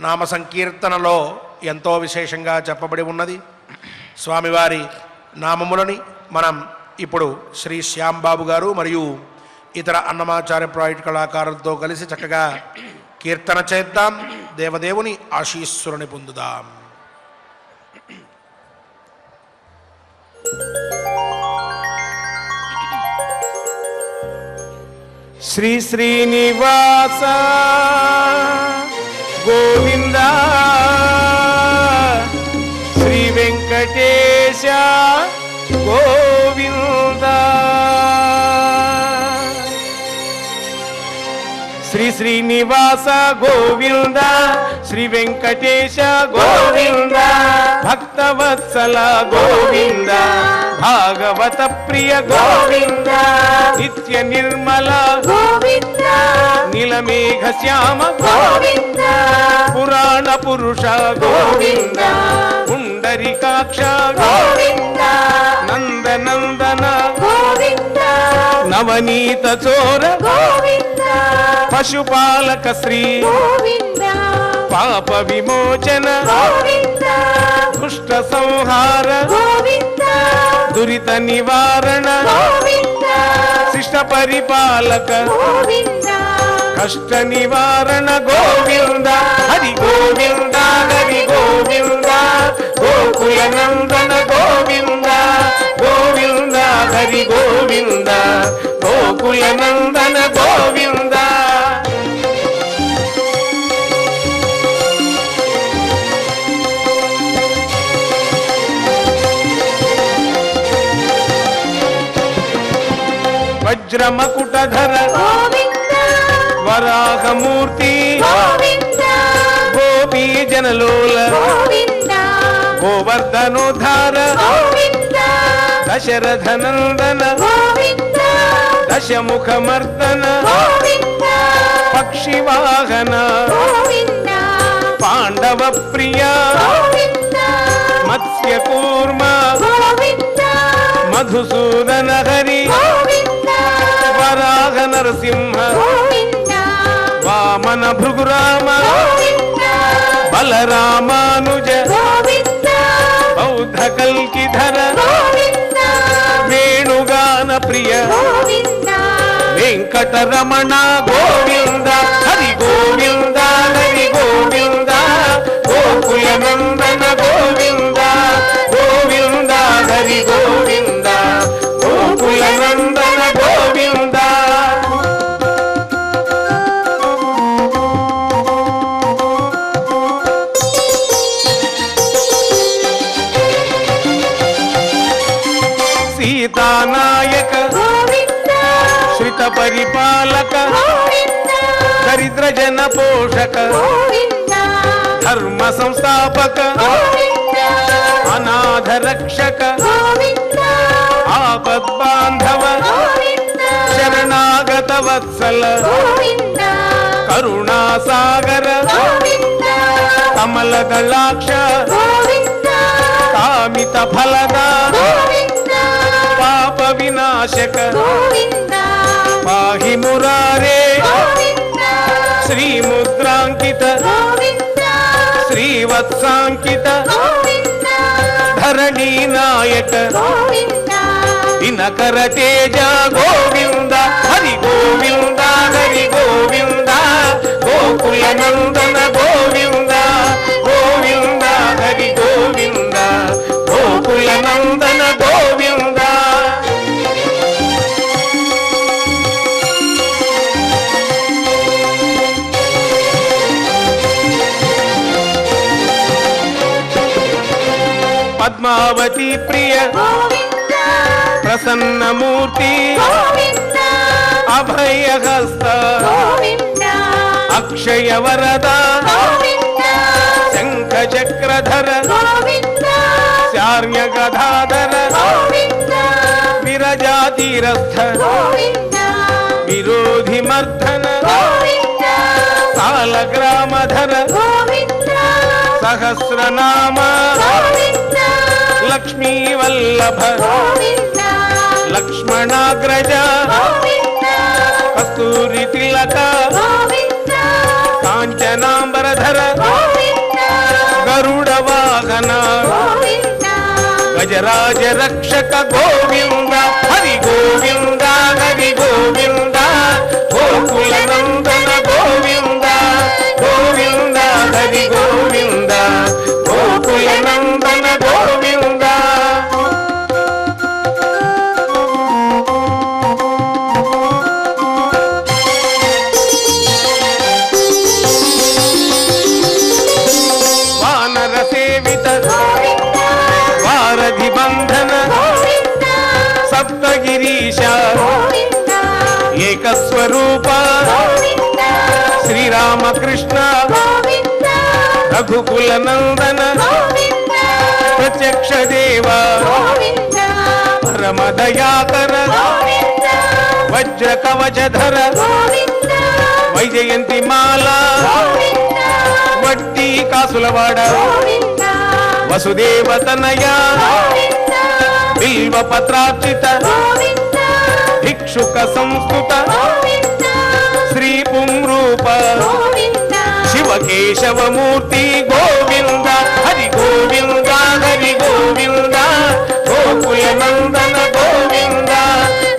నామ సంకీర్తనలో ఎంతో విశేషంగా చెప్పబడి ఉన్నది. స్వామివారి నామములని మనం ఇప్పుడు శ్రీ శ్యాంబాబు గారు మరియు ఇతర అన్నమాచార్య ప్రాజెక్ట్ కళాకారులతో కలిసి చక్కగా కీర్తన చేద్దాం. దేవదేవుని ఆశీస్సులని పొందుదాం. శ్రీ శ్రీనివాస గోవింద శ్రీ వెంకటేశ గోవింద శ్రీ శ్రీనివాస గోవింద శ్రీ వెంకటేశ గోవింద భక్తవత్సల గోవింద భాగవత ప్రియ గోవింద నిత్య నిర్మల గోవింద నీలమేఘ శ్యామ గోవింద పురాణ పురుష గోవింద పుండరీకాక్ష గోవింద నందనందన గోవింద నవనీత చోర గోవింద పశుపాలక శ్రీ గోవింద పాప విమోచన గోవింద దుష్ట సంహార గోవింద దురిత నివారణ గోవింద శిష్ట పరిపాలక గోవింద కష్ట నివారణ గోవింద హరి గోవింద హరి గోవింద గోకుల నందన గోవింద గోవింద హరి గోవింద గోకుల నందన గోవింద వజ్రమకుటధర గోవింద వరాహమూర్తి గోవింద గోపీ జనలోల గోవింద గోవర్ధనోద్ధార గోవింద దశరథ నందన గోవింద దశముఖమర్దన గోవింద పక్షివాహన గోవింద పాండవ ప్రియ గోవింద మత్స్య కూర్మ గోవింద మధుసూదన హరి గోవింద వరాహ నరసింహ గోవింద వామన భృగురామ గోవింద బలరామానుజ గోవింద బౌద్ధ కల్కిధర గోవింద వేణుగాన ప్రియ గోవింద వెంకటరమణ గోవింద హరి గోవింద హరి గోవింద గోకుల నందన గోవింద గోవింద హరి గోవింద గోకుల నందన గోవింద సీతానాయక గోవింద శ్రిత పరిపాలక గోవింద దరిద్ర జన పోషక గోవింద ధర్మ సంస్థాపక గోవింద అనాథ రక్షక గోవింద ఆపద్బాంధవ గోవింద శరణాగత వత్సల గోవింద కరుణాసాగర గోవింద కమల దళాక్ష గోవింద కామిత ఫలద గోవింద పాప వినాశక గోవింద పాహి మురారే గోవింద శ్రీముద్రాంకిత గోవింద శ్రీవత్సాంకిత గోవింద ధరణీ నాయక గోవింద దినకర తేజ గోవింద హరి గోవింద హరి గోవింద గోకుల నందన గోవింద గోవింద హరి గోవింద గోకుల నందన గోవింద పద్మావతి ప్రియ గోవింద ప్రసన్నమూర్తి గోవింద అభయహస్త గోవింద అక్షయ వరద గోవింద శంఖ చక్రధర గోవింద శార్య గదాధర గోవింద విరజాతీరస్థ గోవింద విరోధి మర్ధన గోవింద సాలగ్రామధర గోవింద సహస్రనామ గోవింద లక్ష్మీ వల్లభ గోవింద లక్ష్మణాగ్రజ గోవింద కస్తూరి తిలక గోవింద కాంచనాంబరధర గోవింద గరుడ వాహన గోవింద గజరాజ రక్షక గోవింద హరి గోవింద హరి గోవింద గోకుల నందన గోవింద గోవింద హరి గోవింద గోకుల నందన గోవింద రామకృష్ణ గోవింద రఘుకుల నందన గోవింద ప్రత్యక్ష దేవ గోవింద పరమదయాకర గోవింద వజ్ర కవచధర గోవింద వైజయంతి మాల గోవింద వడ్డీ కాసులవాడ గోవింద వసుదేవతనయ గోవింద బిల్వ పత్రార్చిత గోవింద భిక్షుక సంస్కృత గోవింద శ్రీ పుంరూప గోవింద శివకేశవమూర్తి గోవింద హరి గోవింద హరి గోవింద గోకుల నందన గోవింద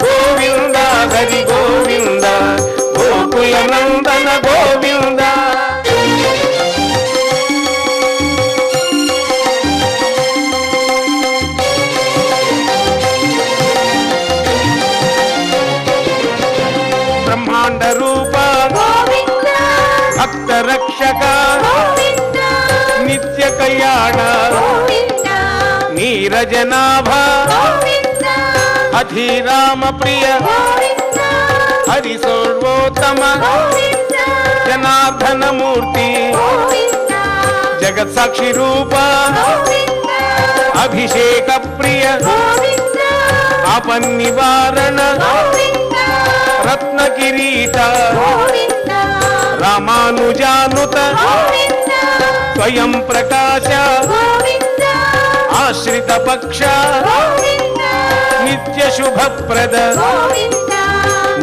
గోవింద హరి గోవింద గోకుల నందన గోవింద బ్రహ్మాండ రూప గోవింద భక్త రక్షక గోవింద నిత్య కళ్యాణ గోవింద నీరజనాభ గోవింద అధిరామ ప్రియ గోవింద హరి సర్వోత్తమ గోవింద జనార్దన మూర్తి గోవింద జగత్ సాక్షి రూప గోవింద అభిషేక ప్రియ గోవింద ఆపన్నివారణ గోవింద రత్న కిరీట గోవింద రామానుజానుత గోవింద స్వయం ప్రకాశ గోవింద ఆశ్రిత పక్ష గోవింద నిత్య శుభప్రద గోవింద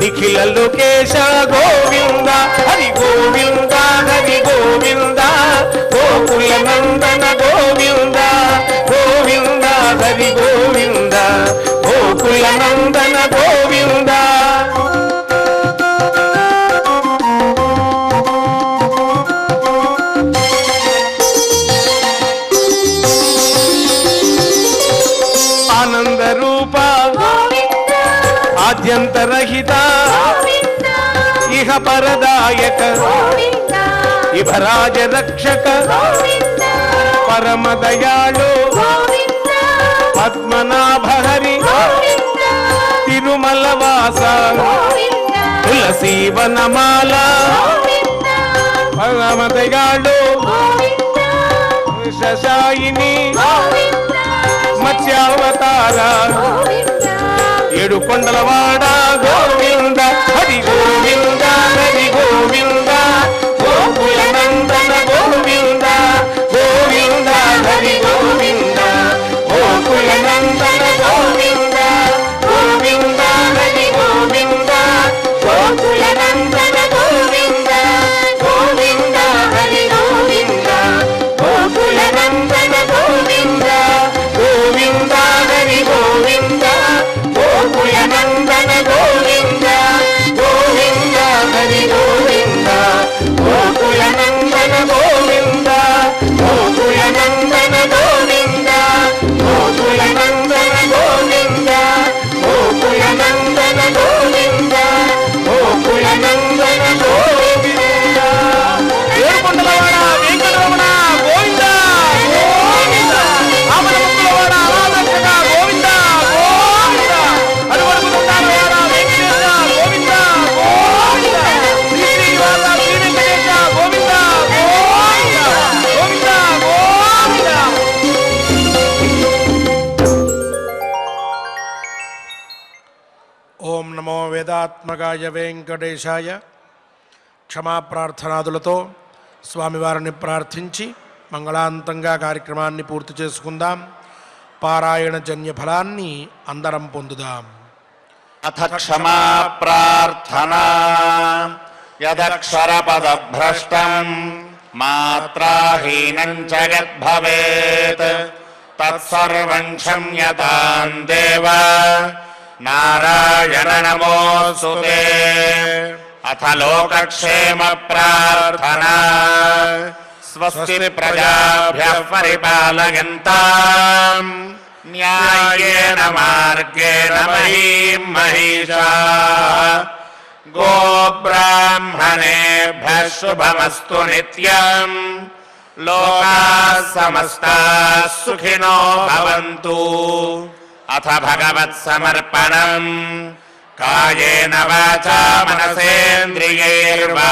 నిఖిల లోకేశ గోవింద హరి గోవింద హరి గోవింద గోకుల నందన గోవింద గోవింద హరి గోవింద గోకుల నందన గోవింద ఆనంద రూప గోవింద ఆద్యంతరహిత గోవింద ఇహ పరదాయక గోవింద ఇభరాజ రక్షక గోవింద పరమ దయాళు గోవింద పద్మనాభ హరి గోవింద తిరుమల వాస గోవింద తులసీ వనమాల గోవింద పరమ దయాళు గోవింద శశాయిని గోవింద మత్స్యావతార గోవింద ఏడు కొండలవాడ గోవింద హరి గోవింద హరి గోవింద గోకుల నందన గోవింద గోవింద హరి గోవింద గోకుల నందన గోవింద గోవింద హరి గోవింద గోకుల నందన గోవింద గోవింద హరి గోవింద గోకుల నందన గోవింద గోవింద హరి గోవింద గోకుల నందన గోవింద గోవింద హరి గోవింద గోకుల నందన గోవింద గోకుల నందన గోవింద గోకుల నందన గోవింద గోకుల నందన గోవింద గోకుల నందన గోవింద ఏడుకొండలవాడ వెంకటరమణ గోవింద గోవింద ఆమలముక్కులవాడ ఆరాధక గోవింద గోవింద అడుగడుగుతుంటారవాడ వెంకటేశ గోవింద గోవింద శ్రీ శ్రీనివాస శ్రీ వెంకటేశ గోవింద గోవింద గోవింద గోవింద. ఓం నమో వేదాత్మకాయ వెంకటేశాయ. క్షమాప్రార్థనాదులతో స్వామివారిని ప్రార్థించి మంగళాంతంగా కార్యక్రమాన్ని పూర్తి చేసుకుందాం. పారాయణ జన్య ఫలాన్ని అందరం పొందుదాం. అథ క్షమా ప్రార్థనా యదక్షర పదభ్రష్టం మాత్రాహీనం చ యద్భవేత్ తత్సర్వం క్షమ్యతాం దేవ నారాయణ నమోస్తుతే. అథ లోకక్షేమ ప్రార్థనా స్వస్తి ప్రజాభ్యః పరిపాలయంతాం న్యాయేన మార్గేణ మహీం మహిషాః. గోబ్రాహ్మణేభ్యः శుభమస్తు నిత్యం. లోకాः సమస్తాः సుఖినో భవంతు. అథ భగవత్సమర్పణం కాయేన వాచా మనసేంద్రియైర్వా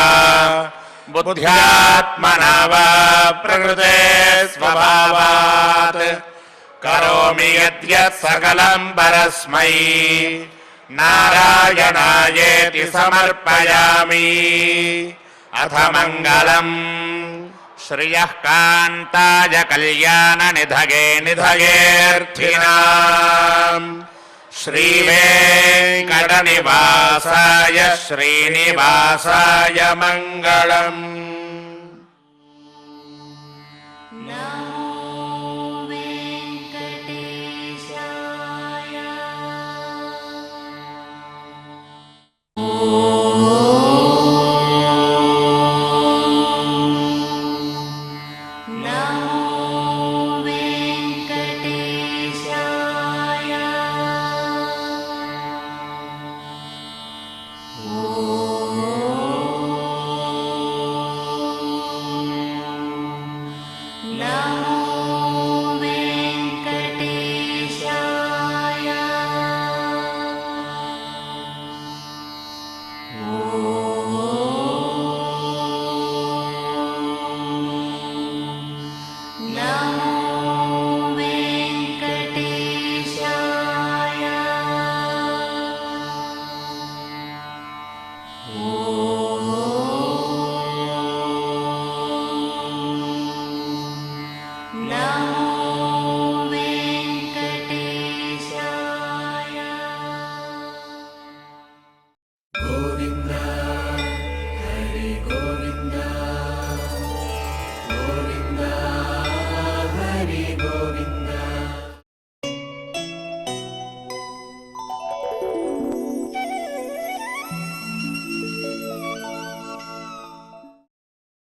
बुद्ध्यात्मना वा प्रकृते स्वभावात् करोमि यद्यत् सकलं परस्मै नारायणायेति समर्पयामि। अथ मङ्गलम् श्रियः कान्ताय कल्याणनिधये निधयेऽर्थिनाम् श्रीवेङ्कटनिवासाय श्रीनिवासाय मङ्गलम्।